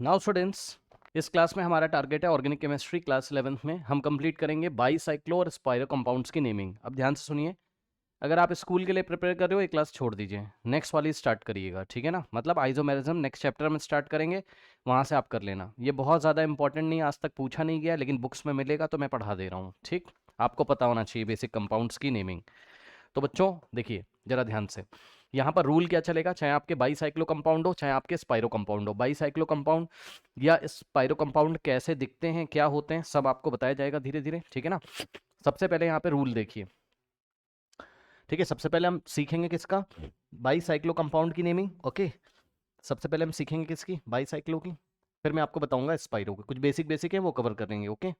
Now students, इस class में हमारा टारगेट है ऑर्गेनिक केमिस्ट्री क्लास 11th में हम कंप्लीट करेंगे बाईसाइक्लो और स्पाइरो कंपाउंड्स की नेमिंग। अब ध्यान से सुनिए, अगर आप स्कूल के लिए प्रिपेयर कर रहे हो ये क्लास छोड़ दीजिए, नेक्स्ट वाली स्टार्ट करिएगा, ठीक है ना। मतलब आइसोमेरिज्म नेक्स्ट चैप्टर में स्टार्ट करेंगे, वहाँ से आप कर लेना। ये बहुत ज़्यादा इंपॉर्टेंट नहीं, आज तक पूछा नहीं गया, लेकिन बुक्स में मिलेगा तो मैं पढ़ा दे रहा हूँ, ठीक। आपको पता होना चाहिए बेसिक कंपाउंड्स की नेमिंग। तो बच्चों देखिए जरा ध्यान से, यहाँ पर रूल क्या चलेगा, चाहे आपके बाईसाइक्लो कंपाउंड हो चाहे आपके स्पाइरो कंपाउंड हो। बाईसाइक्लो कंपाउंड या स्पाइरो कंपाउंड कैसे दिखते हैं, क्या होते हैं, सब आपको बताया जाएगा धीरे धीरे, ठीक है ना। सबसे पहले यहाँ पे रूल देखिए, ठीक है। सबसे पहले हम सीखेंगे किसका, बाईसाइक्लो कंपाउंड की नेमिंग, ओके। सबसे पहले हम सीखेंगे किसकी, बाईसाइक्लो की, फिर मैं आपको बताऊंगा स्पाइरो के। कुछ बेसिक बेसिक है वो कवर करेंगे, ओके।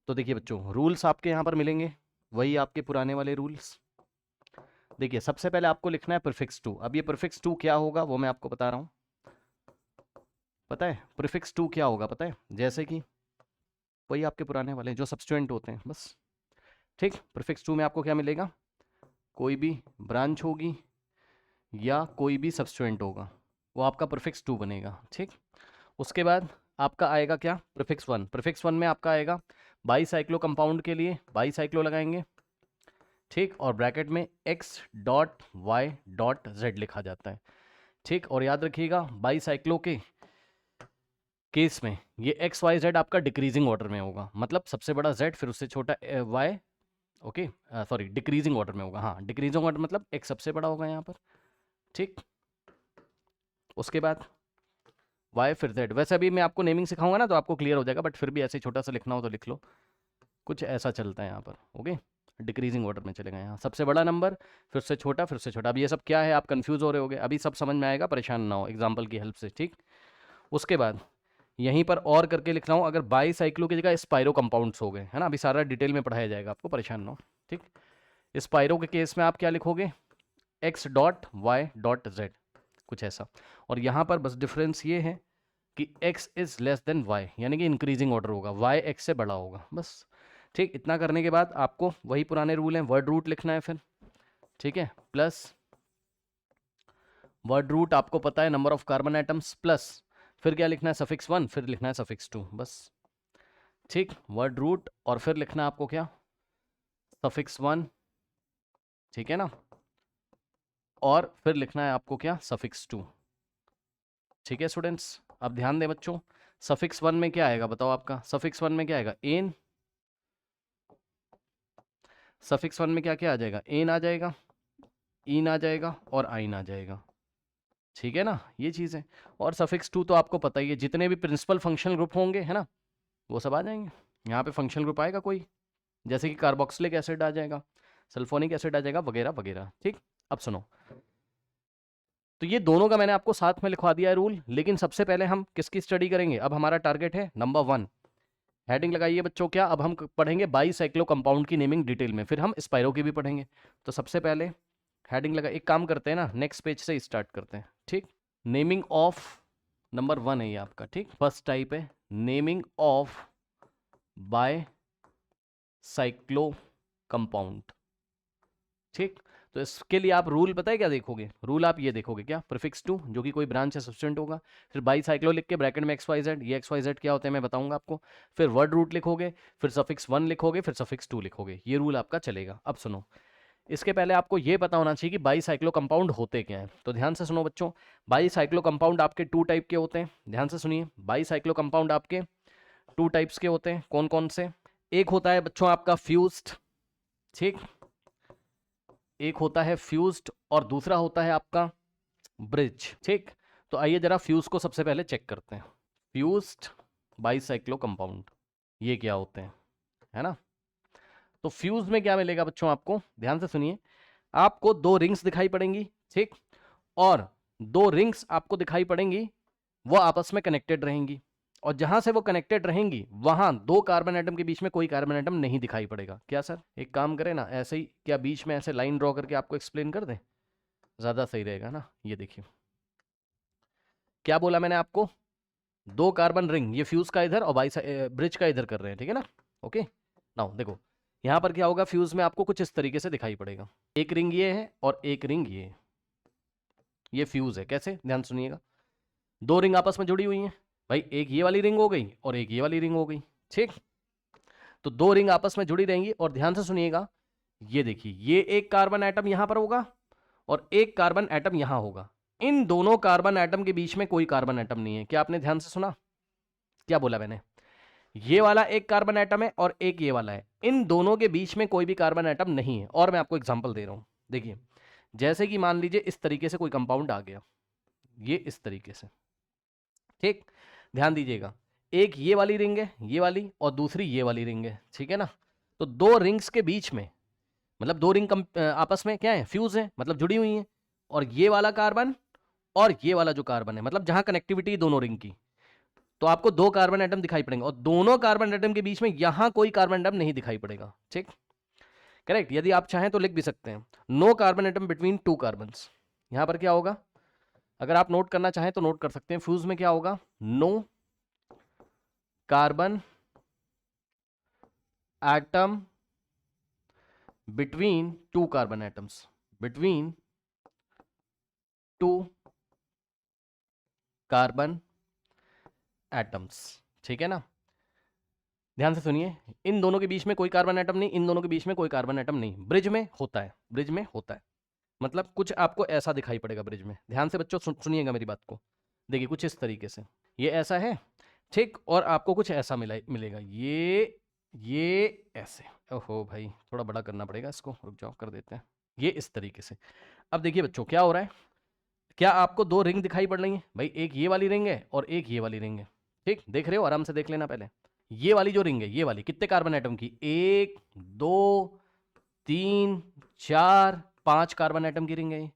तो देखिए बच्चों, रूल्स आपके यहाँ पर मिलेंगे, वही आपके पुराने वाले रूल्स। देखिए सबसे पहले आपको लिखना है प्रीफिक्स टू। अब ये प्रीफिक्स टू क्या होगा वो मैं आपको बता रहा हूँ। पता है प्रीफिक्स टू क्या होगा, पता है, जैसे कि वही आपके पुराने वाले जो सब्स्टिट्यूएंट होते हैं बस, ठीक। प्रीफिक्स टू में आपको क्या मिलेगा, कोई भी ब्रांच होगी या कोई भी सब्स्टिट्यूएंट होगा, वो आपका प्रीफिक्स टू बनेगा, ठीक। उसके बाद आपका आएगा क्या, प्रीफिक्स वन। प्रीफिक्स वन में आपका आएगा बाईसाइक्लो कंपाउंड के लिए बाईसाइक्लो लगाएंगे, ठीक, और ब्रैकेट में X dot Y dot Z लिखा जाता है, ठीक। और याद रखिएगा बाईसाइक्लो के केस में ये एक्स वाई जेड आपका डिक्रीजिंग ऑर्डर में होगा, मतलब सबसे बड़ा जेड फिर उससे छोटा Y, okay, sorry decreasing order में होगा, हाँ डिक्रीजिंग ऑर्डर मतलब एक्स सबसे बड़ा होगा यहाँ पर, ठीक। उसके बाद वाई फिर जेड। वैसे अभी मैं आपको नेमिंग सिखाऊंगा ना तो आपको क्लियर हो जाएगा, बट फिर भी ऐसे छोटा सा लिखना हो तो लिख लो, कुछ ऐसा चलता है यहाँ पर, ओके। डिक्रीजिंग ऑर्डर में चलेगा, यहाँ सबसे बड़ा नंबर फिर से छोटा फिर से छोटा। अब ये सब क्या है आप कंफ्यूज हो रहे होगे, अभी सब समझ में आएगा, परेशान ना हो एग्जाम्पल की हेल्प से, ठीक। उसके बाद यहीं पर और करके लिख रहा हूँ, अगर बाईसाइक्लो की जगह स्पाइरो कंपाउंड्स हो गए, है ना, अभी सारा डिटेल में पढ़ाया जाएगा आपको, परेशान ना हो, ठीक। स्पाइरो के केस में आप क्या लिखोगे, X dot Y dot Z, कुछ ऐसा। और यहाँ पर बस डिफरेंस ये है कि x is less than y, यानी कि इंक्रीजिंग ऑर्डर होगा, y x से बड़ा होगा, बस, ठीक। इतना करने के बाद आपको वही पुराने रूल हैं, वर्ड रूट लिखना है फिर, ठीक है, प्लस वर्ड रूट आपको पता है number of carbon atoms, plus फिर क्या लिखना है, सफिक्स वन, फिर लिखना है सफिक्स टू, बस, ठीक। वर्ड रूट और फिर लिखना है आपको क्या, सफिक्स वन, ठीक है ना, और फिर लिखना है आपको क्या, सफिक्स टू, ठीक है स्टूडेंट्स। अब ध्यान दें बच्चों, सफिक्स वन में क्या आएगा बताओ, आपका सफिक्स वन में क्या आएगा, एन। सफिक्स वन में क्या क्या आ जाएगा, एन आ जाएगा, इन आ जाएगा और आइन आ जाएगा, ठीक है ना, ये चीज़ है। और सफिक्स टू तो आपको पता ही है, जितने भी प्रिंसिपल फंक्शनल ग्रुप होंगे, है ना, वो सब आ जाएंगे यहाँ पे। फंक्शनल ग्रुप आएगा कोई, जैसे कि कार्बोक्सिलिक एसिड आ जाएगा, सल्फोनिक एसिड आ जाएगा, वगैरह वगैरह, ठीक। अब सुनो, तो ये दोनों का मैंने आपको साथ में लिखवा दिया है रूल, लेकिन सबसे पहले हम किसकी स्टडी करेंगे, अब हमारा टारगेट है नंबर वन। हेडिंग लगाइए बच्चों, क्या अब हम पढ़ेंगे बाईसाइक्लो कंपाउंड की नेमिंग डिटेल में, फिर हम स्पाइरो की भी पढ़ेंगे। तो सबसे पहले हेडिंग लगा, एक काम करते हैं ना, नेक्स्ट पेज से स्टार्ट करते हैं, ठीक। नेमिंग ऑफ नंबर वन है ये आपका, ठीक, फर्स्ट टाइप है naming of bicyclo compound, ठीक। तो इसके लिए आप रूल पता है क्या देखोगे, रूल आप ये देखोगे क्या, प्रीफिक्स टू जो कि कोई ब्रांच या सब्स्टिट्यूएंट होगा, फिर बाई साइक्लो लिख के ब्रैकेट में एक्स वाई जेड, ये एक्स वाई जेड क्या होते हैं मैं बताऊंगा आपको, फिर वर्ड रूट लिखोगे, फिर सफिक्स वन लिखोगे, फिर सफिक्स टू लिखोगे, ये रूल आपका चलेगा। अब सुनो, इसके पहले आपको ये पता होना चाहिए कि बाई साइक्लो कंपाउंड होते क्या हैं, तो ध्यान से सुनो बच्चों। बाई साइक्लो कंपाउंड आपके टू टाइप के होते हैं, ध्यान से सुनिए, बाई साइक्लो कंपाउंड आपके टू टाइप्स के होते हैं, कौन कौन से, एक होता है बच्चों आपका फ्यूज्ड, ठीक, एक होता है फ्यूज्ड और दूसरा होता है आपका ब्रिज, ठीक। तो आइए जरा फ्यूज को सबसे पहले चेक करते हैं, फ्यूज्ड बाईसाइक्लो कंपाउंड ये क्या होते हैं, है ना। तो फ्यूज में क्या मिलेगा बच्चों आपको, ध्यान से सुनिए, आपको दो रिंग्स दिखाई पड़ेंगी, ठीक, और दो रिंग्स आपको दिखाई पड़ेंगी, वो आपस में कनेक्टेड रहेंगी, और जहां से वो कनेक्टेड रहेंगी वहां दो कार्बन एटम के बीच में कोई कार्बन एटम नहीं दिखाई पड़ेगा। क्या सर, एक काम करें ना, ऐसे ही क्या बीच में ऐसे लाइन ड्रॉ करके आपको एक्सप्लेन कर दें, ज्यादा सही रहेगा ना। ये देखिए क्या बोला मैंने आपको, दो कार्बन रिंग, ये फ्यूज का इधर और बाई ब्रिज का इधर कर रहे हैं, ठीक है ना, ओके। नाउ देखो यहां पर क्या होगा, फ्यूज में आपको कुछ इस तरीके से दिखाई पड़ेगा, एक रिंग ये है और एक रिंग ये है, ये फ्यूज है, कैसे ध्यान सुनिएगा, दो रिंग आपस में जुड़ी हुई हैं, भाई एक ये वाली रिंग हो गई और एक ये वाली रिंग हो गई, ठीक। तो दो रिंग आपस में जुड़ी रहेंगी और ध्यान से सुनिएगा, ये देखिए ये एक कार्बन एटम यहां पर होगा और एक कार्बन एटम यहां होगा। इन दोनों कार्बन एटम के बीच में कोई कार्बन एटम नहीं है। क्या आपने ध्यान से सुना? क्या बोला मैंने? ये वाला एक कार्बन एटम है और एक ये वाला है, इन दोनों के बीच में कोई भी कार्बन एटम नहीं है। और मैं आपको एग्जांपल दे रहा हूं, देखिए जैसे कि मान लीजिए इस तरीके से कोई कंपाउंड आ गया, ये इस तरीके से, ठीक। ध्यान दीजिएगा, एक ये वाली रिंग है, ये वाली, और दूसरी ये वाली रिंग है, ठीक है ना। तो दो रिंग्स के बीच में, मतलब दो रिंग आपस में क्या है, फ्यूज है, मतलब जुड़ी हुई है। और ये वाला कार्बन और ये वाला जो कार्बन है, मतलब जहां कनेक्टिविटी दोनों रिंग की, तो आपको दो कार्बन एटम दिखाई पड़ेंगे और दोनों कार्बन एटम के बीच में यहां कोई कार्बन एटम नहीं दिखाई पड़ेगा, ठीक। करेक्ट। यदि आप चाहें तो लिख भी सकते हैं no carbon atom between two carbons. यहां पर क्या होगा, अगर आप नोट करना चाहें तो नोट कर सकते हैं, फ्यूज में क्या होगा, no carbon atom between two carbon atoms, between two carbon atoms, ठीक है ना। ध्यान से सुनिए, इन दोनों के बीच में कोई कार्बन एटम नहीं, इन दोनों के बीच में कोई कार्बन एटम नहीं। ब्रिज में होता है, ब्रिज में होता है, मतलब कुछ आपको ऐसा दिखाई पड़ेगा ब्रिज में। ध्यान से बच्चों सुनिएगा मेरी बात को, देखिए कुछ इस तरीके से ये ऐसा है, ठीक, और आपको कुछ ऐसा मिलेगा, ये ऐसे। ओहो भाई थोड़ा बड़ा करना पड़ेगा इसको, रुक जाओ कर देते हैं, ये इस तरीके से। अब देखिए बच्चों क्या हो रहा है, क्या आपको दो रिंग दिखाई पड़ रही है? भाई एक ये वाली रिंग है और एक ये वाली रिंग है, ठीक। देख रहे हो, आराम से देख लेना पहले। ये वाली जो रिंग है, ये वाली कितने कार्बन एटम की, एक दो तीन चार पांच कार्बन एटम की रिंग है ये।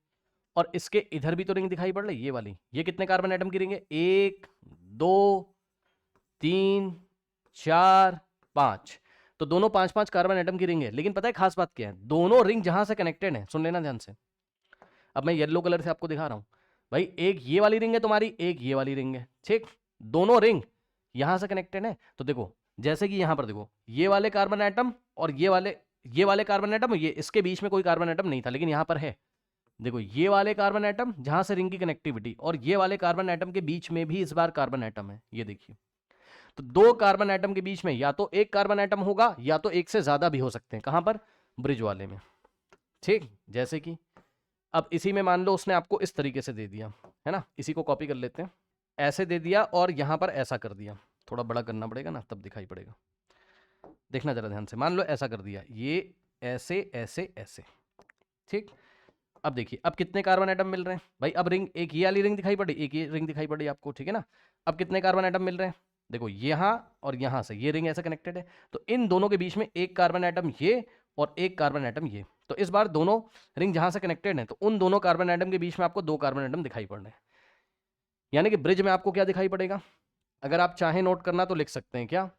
और इसके इधर भी तो रिंग दिखाई पड़ रही, ये वाली, ये कितने कार्बन एटम की रिंग है, एक दो तीन चार पांच। तो दोनों पांच पांच कार्बन एटम की रिंग है। लेकिन पता है खास बात क्या है, दोनों रिंग जहां से कनेक्टेड है, सुन लेना ध्यान से, अब मैं येलो कलर से आपको दिखा रहा हूं। भाई एक ये वाली रिंग है तुम्हारी, एक ये वाली रिंग है, ठीक। दोनों रिंग यहां से कनेक्टेड है। तो देखो जैसे कि यहां पर देखो, ये वाले कार्बन एटम और ये वाले कार्बन एटम, ये इसके बीच में कोई कार्बन एटम नहीं था, लेकिन यहां पर है। देखो ये वाले कार्बन एटम जहां से रिंग की कनेक्टिविटी, और ये वाले कार्बन एटम के बीच में भी इस बार कार्बन एटम है, ये देखिए। तो दो कार्बन एटम के बीच में या तो एक कार्बन एटम होगा या तो एक से ज्यादा भी हो सकते हैं। कहां पर? ब्रिज वाले में, ठीक। जैसे कि अब इसी में मान लो उसने आपको इस तरीके से दे दिया है ना, इसी को कॉपी कर लेते हैं, ऐसे दे दिया और यहां पर ऐसा कर दिया, थोड़ा बड़ा करना पड़ेगा ना तब दिखाई पड़ेगा। देखना जरा ध्यान से, मान लो ऐसा कर दिया, ये ऐसे ऐसे ऐसे, ठीक। अब देखिए अब कितने कार्बन एटम मिल रहे हैं भाई, अब रिंग, एक ये वाली रिंग दिखाई पड़ी, एक ये रिंग दिखाई पड़ी आपको, ठीक है ना। अब कितने कार्बन एटम मिल रहे हैं, देखो यहां और यहां से ये रिंग ऐसे कनेक्टेड है, तो इन दोनों के बीच में एक कार्बन एटम ये और एक कार्बन एटम ये। तो इस बार दोनों रिंग जहां से कनेक्टेड है, तो उन दोनों कार्बन एटम के बीच में आपको दो कार्बन एटम दिखाई पड़ रहे हैं। यानी कि ब्रिज में आपको क्या दिखाई पड़ेगा, अगर आप चाहें नोट करना तो लिख सकते हैं, क्या,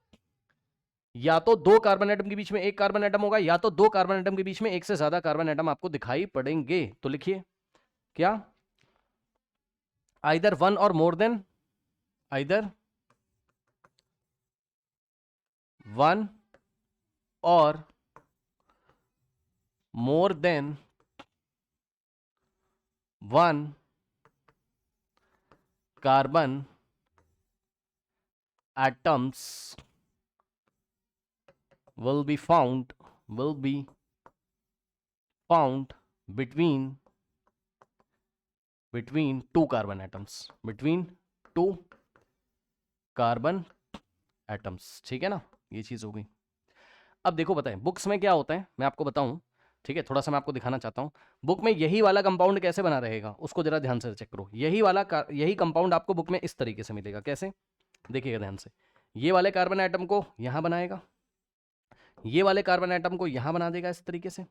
या तो दो कार्बन एटम के बीच में एक कार्बन एटम होगा, या तो दो कार्बन एटम के बीच में एक से ज्यादा कार्बन एटम आपको दिखाई पड़ेंगे। तो लिखिए क्या, आइदर वन और मोर देन, आइदर वन और more than one carbon atoms will be found between two carbon atoms, between two carbon atoms, ठीक है ना। ये चीज हो गई। अब देखो बताएं बुक्स में क्या होता है, मैं आपको बताऊं, ठीक है, थोड़ा सा मैं आपको दिखाना चाहता हूं। बुक में यही वाला कंपाउंड कैसे बना रहेगा उसको जरा ध्यान से चेक करो। यही कंपाउंड आपको बुक में इस तरीके से मिलेगा, कैसे, देखिएगा ध्यान से। ये वाले कार्बन एटम को यहां बनाएगा, ये वाले कार्बन एटम को यहां बना देगा, इस तरीके से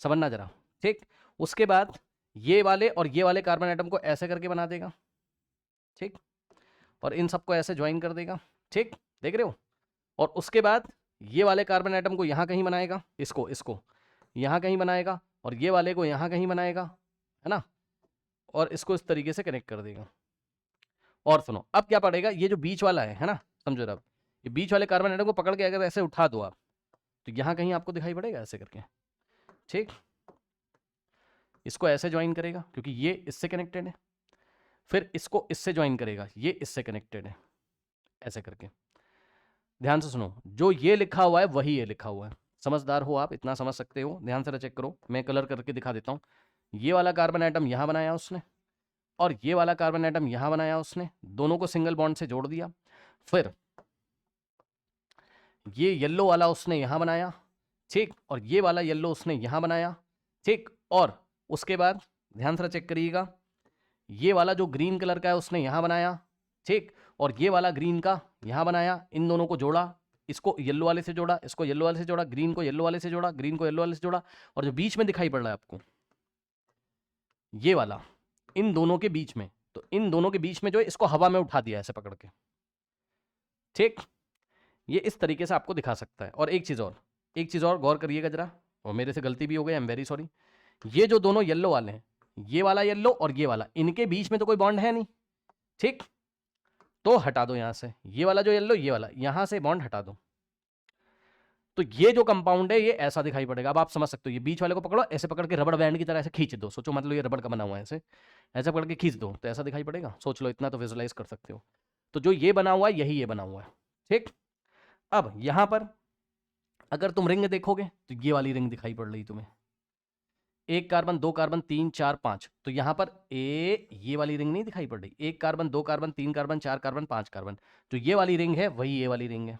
समझना जरा, ठीक। उसके बाद ये वाले और ये वाले कार्बन एटम को ऐसे करके बना देगा, ठीक, और इन सबको ऐसे ज्वाइन कर देगा, ठीक, देख रहे हो। और उसके बाद ये वाले कार्बन एटम को यहां कहीं बनाएगा, इसको यहां कहीं बनाएगा, और ये वाले को यहां कहीं बनाएगा, है ना, और इसको इस तरीके से कनेक्ट कर देगा। और सुनो अब क्या पड़ेगा, ये जो बीच वाला है ना, समझो जरा, ये बीच वाले कार्बन एटम को पकड़ के अगर ऐसे उठा दो आप, तो यहां कहीं आपको दिखाई पड़ेगा ऐसे करके, ठीक। इसको ऐसे ज्वाइन करेगा क्योंकि ये इससे कनेक्टेड है, फिर इसको इससे ज्वाइन करेगा, ये इससे कनेक्टेड है, ऐसे करके। ध्यान से सुनो, जो ये लिखा हुआ है वही ये लिखा हुआ है। समझदार हो आप, इतना समझ सकते हो। ध्यान से चेक करो, मैं कलर करके दिखा देता हूँ। ये वाला कार्बन आइटम यहाँ बनाया उसने, और ये वाला कार्बन आइटम यहाँ बनाया उसने, दोनों को सिंगल बॉन्ड से जोड़ दिया। फिर ये येलो वाला उसने यहाँ बनाया, ठीक, और ये वाला येलो उसने यहाँ बनाया, ठीक, और उसके बाद ध्यान से चेक करिएगा, ये वाला जो ग्रीन कलर का है उसने यहाँ बनाया, ठीक, और ये वाला ग्रीन का यहाँ बनाया। इन दोनों को जोड़ा, इसको येलो वाले से जोड़ा, इसको येलो वाले से जोड़ा, ग्रीन को येलो वाले से जोड़ा, ग्रीन को येलो वाले से जोड़ा, और जो बीच में दिखाई पड़ रहा है आपको ये वाला, इन दोनों के बीच में, तो इन दोनों के बीच में जो है इसको हवा में उठा दिया ऐसे पकड़ के, ठीक। ये इस तरीके से आपको दिखा सकता है। और एक चीज और गौर करिएगा जरा, और मेरे से गलती भी हो गई, आई एम वेरी सॉरी। ये जो दोनों येलो वाले हैं, ये वाला येलो और ये वाला, इनके बीच में तो कोई बॉन्ड है नहीं, ठीक, तो हटा दो यहां से। ये वाला जो येलो, ये वाला, यहां से बॉन्ड हटा दो, तो ये जो कंपाउंड है ये ऐसा दिखाई पड़ेगा। अब आप समझ सकते हो, ये बीच वाले को पकड़ो, ऐसे पकड़ के रबड़ बैंड की तरह ऐसे खींच दो। सोचो मतलब ये रबड़ का बना हुआ है, ऐसे ऐसे पकड़ के खींच दो तो ऐसा दिखाई पड़ेगा। सोच लो, इतना तो विजुलाइज कर सकते हो। तो जो ये बना हुआ है यही ये बना हुआ है, ठीक। अब यहां पर अगर तुम रिंग देखोगे तो ये वाली रिंग दिखाई पड़ रही तुम्हें, 1 कार्बन 2 कार्बन 3 4 5। तो यहां पर ये वाली रिंग नहीं दिखाई पड़ रही, 1 carbon 2 carbon 3 carbon 4 carbon 5 carbon, तो ये वाली रिंग है वही ये वाली रिंग है,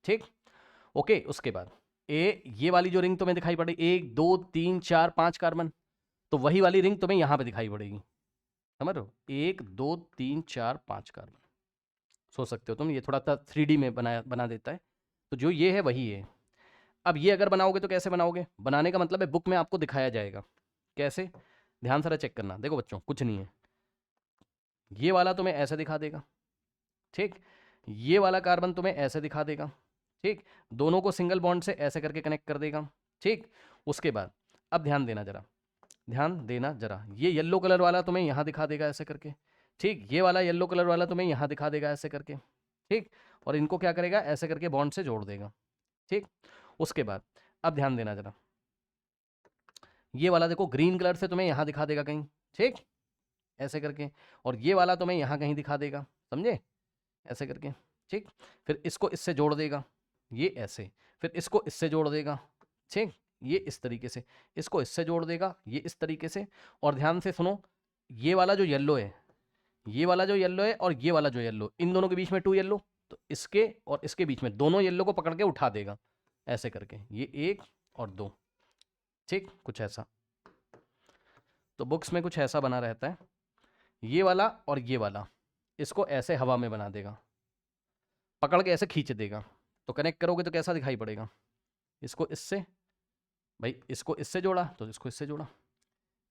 ठीक। ओके, उसके बाद ये वाली जो रिंग तुम्हें दिखाई पड़ रही, 1 2 3 4 5 कार्बन, तो वही वाली रिंग तुम्हें यहां पे दिखाई पड़ेगी। समझ रहे हो, 1 2 3 4 5 कार्बन। सोच सकते हो तुम, ये थोड़ा सा 3D में बना देता है। तो जो ये है वही है। अब ये अगर बनाओगे तो कैसे बनाओगे, बनाने का मतलब है बुक में आपको दिखाया जाएगा कैसे। ध्यान से चेक करना, देखो बच्चों कुछ नहीं है, ये वाला तुम्हें ऐसे दिखा देगा, ठीक, ये वाला कार्बन तुम्हें ऐसे दिखा देगा, ठीक, दोनों को सिंगल बॉन्ड से ऐसे करके कनेक्ट कर देगा, ठीक। उसके बाद अब ध्यान देना जरा, ये येलो कलर वाला तुम्हें यहाँ दिखा देगा ऐसे करके, ठीक, ये वाला येलो कलर वाला तुम्हें यहाँ दिखा देगा ऐसे करके, ठीक, और इनको क्या करेगा, ऐसे करके बॉन्ड से जोड़ देगा, ठीक। उसके बाद अब ध्यान देना जरा, ये वाला देखो ग्रीन कलर से तुम्हें यहाँ दिखा देगा कहीं, ठीक, ऐसे करके, और ये वाला तुम्हें यहाँ कहीं दिखा देगा, समझे, ऐसे करके, ठीक। फिर इसको इससे जोड़ देगा, ये ऐसे, फिर इसको इससे जोड़ देगा, ठीक, ये इस तरीके से, इसको इससे जोड़ देगा, ये इस तरीके से। और ध्यान से सुनो, ये वाला जो येलो है, ये वाला जो येलो है और ये वाला जो येलो, इन दोनों के बीच में 2 येलो, तो इसके और इसके बीच में दोनों येलो को पकड़ के उठा देगा ऐसे करके, ये 1 और 2, ठीक, कुछ ऐसा। तो बुक्स में कुछ ऐसा बना रहता है, ये वाला और ये वाला, इसको ऐसे हवा में बना देगा, पकड़ के ऐसे खींच देगा। तो कनेक्ट करोगे तो कैसा दिखाई पड़ेगा, इसको इससे, भाई इसको इससे जोड़ा तो इसको इससे जोड़ा,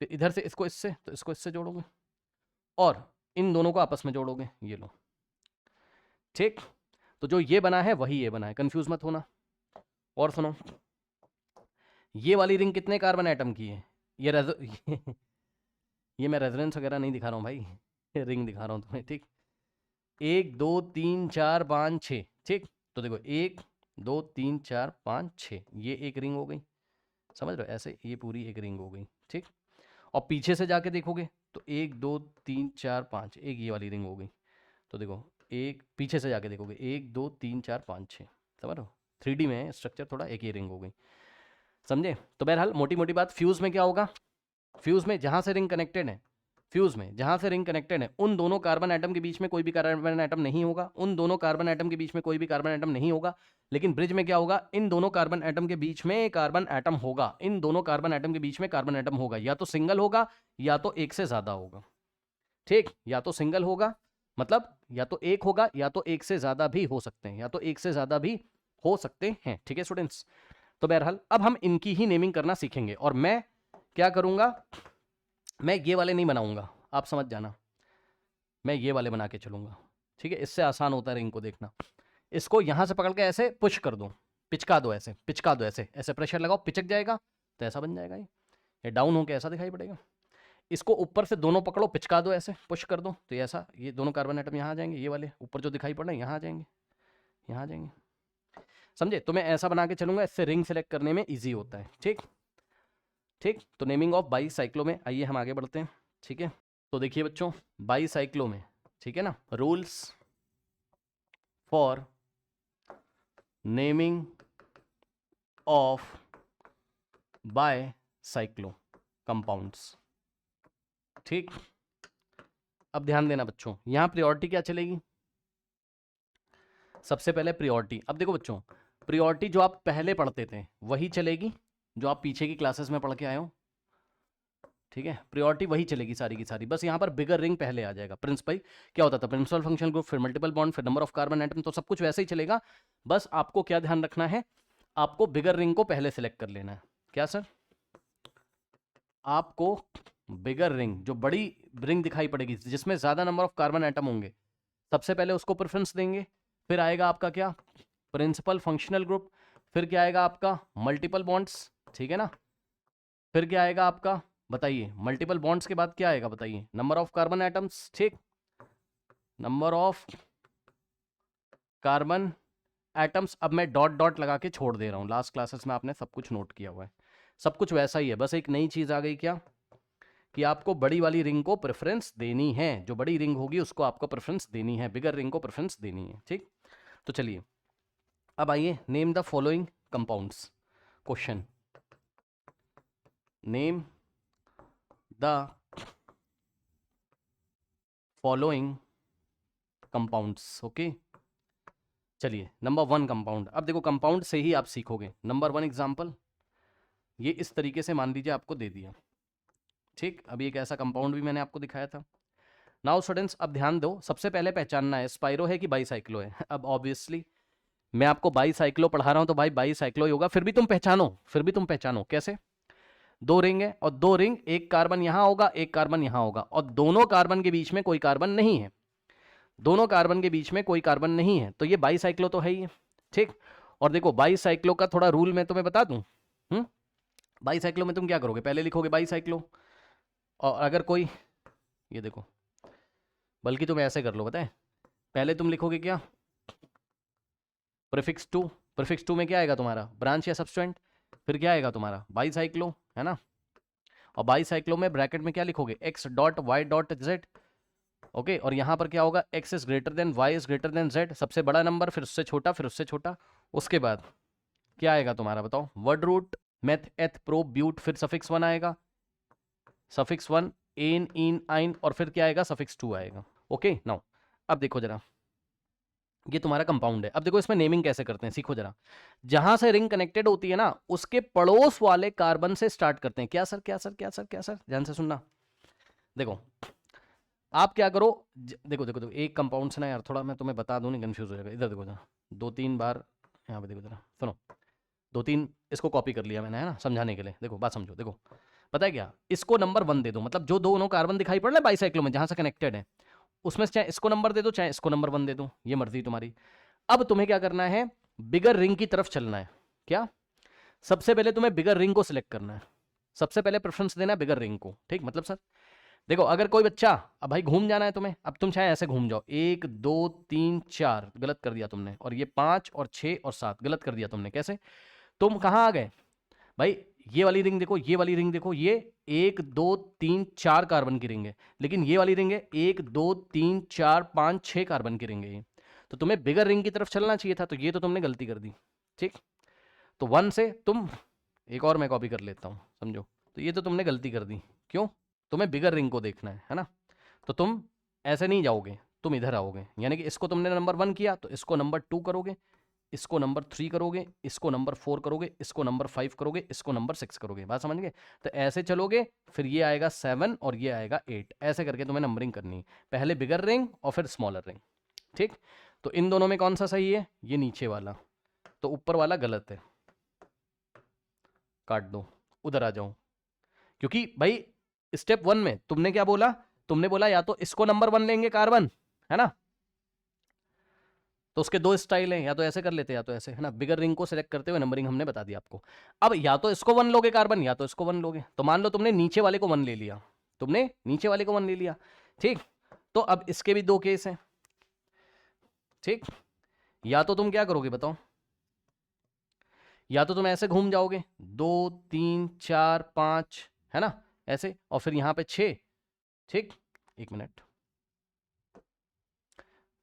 फिर इधर से इसको इससे तो इसको इससे जोड़ोगे, और इन दोनों को आपस में जोड़ोगे, ये लो, ठीक। तो जो ये बना है वही ये बना है, कंफ्यूज मत होना। और सुनो, ये वाली रिंग कितने कार्बन एटम की है, ये मैं रेजोनेंस वगैरह नहीं दिखा रहा हूँ भाई, रिंग दिखा रहा हूँ तुम्हें, ठीक। 1 2 3 4 5 6, ठीक। तो देखो 1 2 3 4 5 6, ये एक रिंग हो गई, समझ रहे हो, ऐसे ये पूरी एक रिंग हो गई, ठीक। और पीछे से जाके देखोगे तो 1 2 3 4 5, एक ये वाली रिंग हो गई। तो देखो एक पीछे से जाके देखोगे, 1 2 3 4 5 6, समझ रहे हो, 3D में है स्ट्रक्चर थोड़ा, एक ये रिंग हो गई, समझे। तो बहरहाल मोटी मोटी बात, फ्यूज में क्या होगा, फ्यूज में जहां से रिंग कनेक्टेड है, फ्यूज में जहां से रिंग कनेक्टेड है, उन दोनों कार्बन एटम के बीच में कोई भी कार्बन एटम नहीं होगा, उन दोनों कार्बन एटम के बीच में कोई भी कार्बन एटम नहीं होगा। लेकिन ब्रिज में क्या होगा, इन दोनों कार्बन एटम के बीच में कार्बन एटम होगा, इन दोनों कार्बन एटम के बीच में कार्बन एटम होगा, या तो सिंगल होगा या तो एक से ज्यादा होगा, ठीक, या तो सिंगल होगा, मतलब या तो एक होगा या तो एक से ज्यादा भी हो सकते हैं, या तो एक से ज्यादा भी हो सकते हैं, ठीक है स्टूडेंट्स। तो बहरहाल अब हम इनकी ही नेमिंग करना सीखेंगे, और मैं क्या करूंगा, मैं ये वाले नहीं बनाऊंगा, आप समझ जाना, मैं ये वाले बना के चलूंगा, ठीक है, इससे आसान होता है रिंग को देखना। इसको यहां से पकड़ के ऐसे पुश कर दो, पिचका दो, ऐसे पिचका दो, ऐसे ऐसे प्रेशर लगाओ, पिचक जाएगा, तो ऐसा बन जाएगा, ये डाउन होकर ऐसा दिखाई पड़ेगा। इसको ऊपर से दोनों पकड़ो, पिचका दो, ऐसे पुश कर दो, तो ऐसा, ये दोनों कार्बन एटम यहाँ आ जाएंगे, ये वाले ऊपर जो दिखाई पड़ रहे हैं यहाँ आ जाएंगे, यहाँ आ जाएंगे, समझे। तो मैं ऐसा बना के चलूंगा, इससे रिंग सेलेक्ट करने में ईजी होता है, ठीक ठीक। तो नेमिंग ऑफ बाईसाइक्लो में आइए हम आगे बढ़ते हैं, ठीक है। तो देखिए बच्चों, बाईसाइक्लो में, ठीक है ना, rules, for naming of bicyclo compounds. ठीक, अब ध्यान देना बच्चों, यहां प्रियोरिटी क्या चलेगी? सबसे पहले प्रियोरिटी, अब देखो बच्चों, प्रियोरिटी जो आप पहले पढ़ते थे वही चलेगी जो आप पीछे की क्लासेस में पढ़ के आए हो। ठीक है, प्रियोरिटी वही चलेगी सारी की सारी, बस यहाँ पर बिगर रिंग पहले आ जाएगा। प्रिंसिपल क्या होता था? प्रिंसिपल फंक्शनल ग्रुप, फिर मल्टीपल बॉन्ड, फिर नंबर ऑफ कार्बन एटम, तो सब कुछ वैसे ही चलेगा। बस आपको क्या ध्यान रखना है, आपको बिगर रिंग को पहले सिलेक्ट कर लेना है। क्या सर? आपको बिगर रिंग, जो बड़ी रिंग दिखाई पड़ेगी जिसमें ज्यादा नंबर ऑफ कार्बन एटम होंगे, सबसे पहले उसको प्रेफरेंस देंगे। फिर आएगा आपका क्या? Principal functional group. फिर क्या आएगा आपका? Multiple bonds. ठीक है ना? फिर क्या आएगा आपका? बताइए, मल्टीपल बॉन्ड्स के बाद क्या आएगा? बताइए, नंबर ऑफ कार्बन एटम्स। ठीक, नंबर ऑफ कार्बन एटम्स। अब मैं डॉट डॉट लगा के छोड़ दे रहा हूं, लास्ट क्लासेस में आपने सब कुछ नोट किया हुआ है, सब कुछ वैसा ही है, बस एक नई चीज आ गई। क्या? कि आपको बड़ी वाली रिंग को प्रेफरेंस देनी है, जो बड़ी रिंग होगी उसको आपको प्रेफरेंस देनी है, बिगर रिंग को प्रेफरेंस देनी है। ठीक, तो चलिए अब आइए, name the following compounds. Question, name the following compounds. Okay, चलिए नंबर 1 कंपाउंड। अब देखो, कंपाउंड से ही आप सीखोगे। नंबर 1 एग्जांपल, ये इस तरीके से मान लीजिए आपको दे दिया। ठीक, अभी एक ऐसा कंपाउंड भी मैंने आपको दिखाया था। नाउ स्टूडेंट्स, अब ध्यान दो, सबसे पहले पहचानना है स्पाइरो है कि बाईसाइक्लो है। अब ऑब्वियसली मैं आपको बाईसाइक्लो पढ़ा रहा हूं तो भाई बाईसाइक्लो ही होगा, फिर भी तुम पहचानो, फिर भी तुम पहचानो कैसे? दो रिंग है और दो रिंग, एक कार्बन यहां होगा, एक कार्बन यहां होगा, और दोनों कार्बन के बीच में कोई कार्बन नहीं है, दोनों कार्बन के बीच में कोई कार्बन नहीं है, तो ये बाईसाइक्लो तो है ही है। ठीक, और देखो बाईसाइक्लो का थोड़ा रूल मैं तुम्हें बता दूं। बाईसाइक्लो में तुम क्या करोगे? पहले लिखोगे बाईसाइक्लो, और अगर कोई, ये देखो, बल्कि तुम ऐसे कर लो, बताए, पहले तुम लिखोगे क्या? प्रीफिक्स 2। प्रीफिक्स 2 में क्या आएगा तुम्हारा? ब्रांच या सब्सटेंट। फिर क्या आएगा तुम्हारा? बाईसाइक्लो, है ना? और बाईसाइक्लो में ब्रैकेट में क्या लिखोगे? X dot Y dot Z. Okay, और यहां पर क्या होगा? X is greater than Y is greater than Z, सबसे बड़ा नंबर, फिर उससे छोटा, फिर उससे छोटा। उसके बाद क्या आएगा तुम्हारा? बताओ, वर्ड रूट, मेथ, एथ, प्रो, ब्यूट, फिर सफिक्स 1 आएगा, सफिक्स 1, एन, इन, आइन, और फिर क्या आएगा? सफिक्स 2 आएगा। ओके, नाउ अब देखो जरा, ये तुम्हारा कंपाउंड है। अब देखो इसमें नेमिंग कैसे करते हैं, सीखो जरा। जहां से रिंग कनेक्टेड होती है ना, उसके पड़ोस वाले कार्बन से स्टार्ट करते हैं। क्या सर? क्या सर? क्या सर? क्या सर? ध्यान से सुनना। देखो आप क्या करो, देखो देखो देखो, एक कंपाउंड से ना यार, थोड़ा मैं तुम्हें बता दूं, नहीं कंफ्यूज हो जाएगा। इधर देखो जरा, 2-3 बार यहाँ पे देखो जरा, सुनो, 2-3 इसको कॉपी कर लिया मैंने, है ना, समझाने के लिए। देखो बात समझो, देखो पता है क्या, इसको नंबर 1 दे दो, मतलब जो दोनों कार्बन दिखाई पड़ रहे हैं बाईसाइक्लो में जहां से कनेक्टेड है, उसमें से चाहे इसको नंबर दे दो चाहे इसको नंबर 1 दे दो, ये मर्जी तुम्हारी। अब तुम्हें क्या करना है? बिगर रिंग की तरफ चलना है। क्या? सबसे पहले तुम्हें बिगर रिंग को सिलेक्ट करना है, सबसे पहले प्रेफरेंस देना है बिगर रिंग को। ठीक, मतलब सर देखो, अगर कोई बच्चा, अब भाई घूम जाना है तुम्हें, अब तुम चाहे ऐसे घूम जाओ, 1 2 3 4 गलत कर दिया तुमने, और ये 5 और 6 और 7 गलत कर दिया तुमने। कैसे? तुम कहां आ गए भाई? ये वाली रिंग देखो, ये वाली रिंग देखो, ये 1 2 3 4 कार्बन की रिंग है, लेकिन ये वाली रिंग है 1 2 3 4 5 6 कार्बन की रिंग है ये। तो तुम्हें बिगर रिंग की तरफ चलना चाहिए था, तो ये तो तुमने गलती कर दी। ठीक, तो 1 से तुम, एक और मैं कॉपी कर लेता हूं, समझो, तो ये तो तुमने गलती कर दी। क्यों? तुम्हें बिगर रिंग को देखना है ना? तो तुम ऐसे नहीं जाओगे, तुम इधर आओगे, यानी कि इसको तुमने नंबर 1 किया तो इसको नंबर 2 करोगे, इसको नंबर 3 करोगे, इसको नंबर 4 करोगे, इसको नंबर 5 करोगे, इसको नंबर 6 करोगे। बात समझ गए? तो ऐसे चलोगे, फिर ये आएगा 7 और ये आएगा 8, ऐसे करके तुम्हें नंबरिंग करनी है, पहले बिगर रिंग और फिर स्मॉलर रिंग। ठीक, तो इन दोनों में कौन सा सही है? ये नीचे वाला, तो ऊपर वाला गलत है, काट दो, उधर आ जाओ। क्योंकि भाई स्टेप 1 में तुमने क्या बोला? तुमने बोला या तो इसको नंबर 1 लेंगे कार्बन, है ना, तो उसके 2 स्टाइल हैं, या तो ऐसे कर लेते या तो ऐसे, है ना। बिगर रिंग को सिलेक्ट करते हुए नंबरिंग हमने बता दिया आपको। अब या तो इसको 1 लोगे कार्बन, या तो इसको 1 लोगे। तो मान लो तुमने नीचे वाले को 1 ले लिया, तुमने नीचे वाले को 1 ले लिया। ठीक, तो अब इसके भी 2 केस हैं। ठीक, या तो तुम क्या करोगे बताओ? या तो तुम ऐसे घूम जाओगे, 2 3 4 5, है ना, ऐसे, और फिर यहां पे 6। ठीक, 1 मिनट,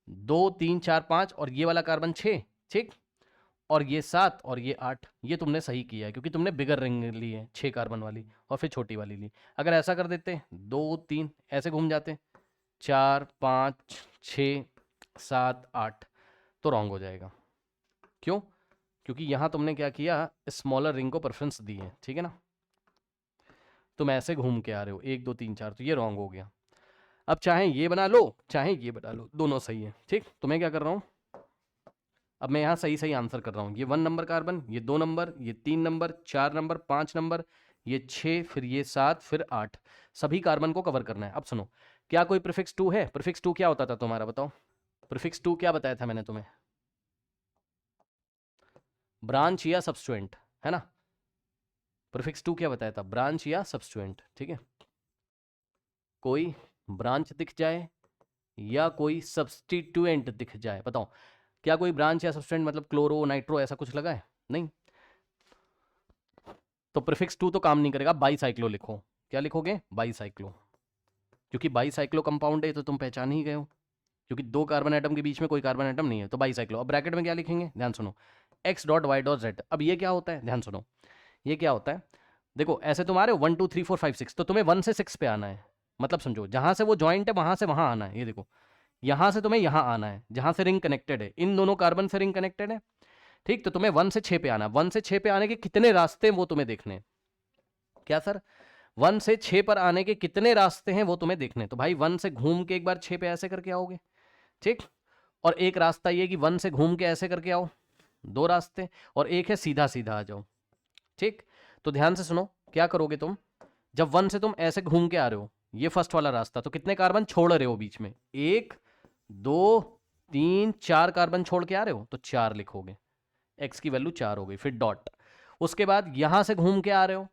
2 3 4 5 और ये वाला कार्बन 6, ठीक, और ये 7 और ये 8। ये तुमने सही किया है क्योंकि तुमने बिगर रिंग ली है 6 कार्बन वाली और फिर छोटी वाली ली। अगर ऐसा कर देते 2 3 ऐसे घूम जाते 4 5 6 7 8 तो रॉन्ग हो जाएगा। क्यों? क्योंकि यहाँ तुमने क्या किया, स्मॉलर रिंग को प्रेफरेंस दी है, ठीक है ना। तुम ऐसे घूम के आ रहे हो 1 2 3 4, तो ये रॉन्ग हो गया। अब चाहे ये बना लो चाहे ये बना लो, दोनों सही है, ठीक। तो मैं क्या कर रहा हूँ, अब मैं यहाँ सही सही आंसर कर रहा हूँ। ये 1 नंबर कार्बन, ये 2 नंबर, ये 3 नंबर, 4 नंबर, 5 नंबर, ये 6, फिर ये 7, फिर 8, सभी कार्बन को कवर करना है। अब सुनो, क्या कोई प्रीफिक्स 2 है? प्रीफिक्स 2 क्या होता था तुम्हारा, बताओ। प्रीफिक्स 2 क्या बताया था मैंने तुम्हें? ब्रांच या सब्स्टिट्यूएंट, है ना। प्रीफिक्स 2 क्या बताया था? ब्रांच या सब्स्टिट्यूएंट, ठीक है। कोई ब्रांच दिख जाए या कोई सब्स्टिट्यूएंट दिख जाए, बताओ क्या कोई ब्रांच या सब्स्टिट्यूएंट, मतलब क्लोरो नाइट्रो ऐसा कुछ लगा है? नहीं। तो प्रीफिक्स 2 तो काम नहीं करेगा, बाईसाइक्लो लिखो। क्या लिखोगे? बाईसाइक्लो, क्योंकि बाईसाइक्लो कंपाउंड है तो तुम पहचान ही गए हो, क्योंकि 2 कार्बन एटम के बीच में कोई कार्बन एटम नहीं है, तो बाईसाइक्लो। अब ब्रैकेट में क्या लिखेंगे, ध्यान सुनो, x dot Y dot Z. अब ये क्या होता है, ध्यान सुनो, ये क्या होता है, देखो ऐसे तुम्हारे 1 2 3 4 5 6, तो तुम्हें 1 से 6 पे आना है। मतलब समझो, जहां से वो जॉइंट है वहां से वहां आना है। ये देखो, यहां से तुम्हें यहां आना है, जहां से रिंग कनेक्टेड है, इन दोनों कार्बन से रिंग कनेक्टेड है, ठीक। तो तुम्हें 1 से 6 पे आना है। 1 से 6 पे आने के कितने रास्ते वो तुम्हें देखने हैं। क्या सर? 1 से 6 पर आने के कितने रास्ते हैं वो तुम्हें देखने हैं। तो भाई 1 से घूम के एक बार 6 पे ऐसे करके आओगे, ठीक। और एक रास्ता ये कि 1 से घूम के ऐसे करके आओ, 2 रास्ते, और एक है सीधा सीधा आ जाओ, ठीक। तो ध्यान से सुनो, क्या करोगे तुम, जब 1 से तुम ऐसे घूम के आ रहे हो, ये फर्स्ट वाला रास्ता, तो कितने कार्बन छोड़ रहे हो बीच में? 1 2 3 4 कार्बन छोड़ के आ रहे हो, तो 4 लिखोगे, x की वैल्यू 4 हो गई, फिर डॉट। उसके बाद यहां से घूम के आ रहे हो,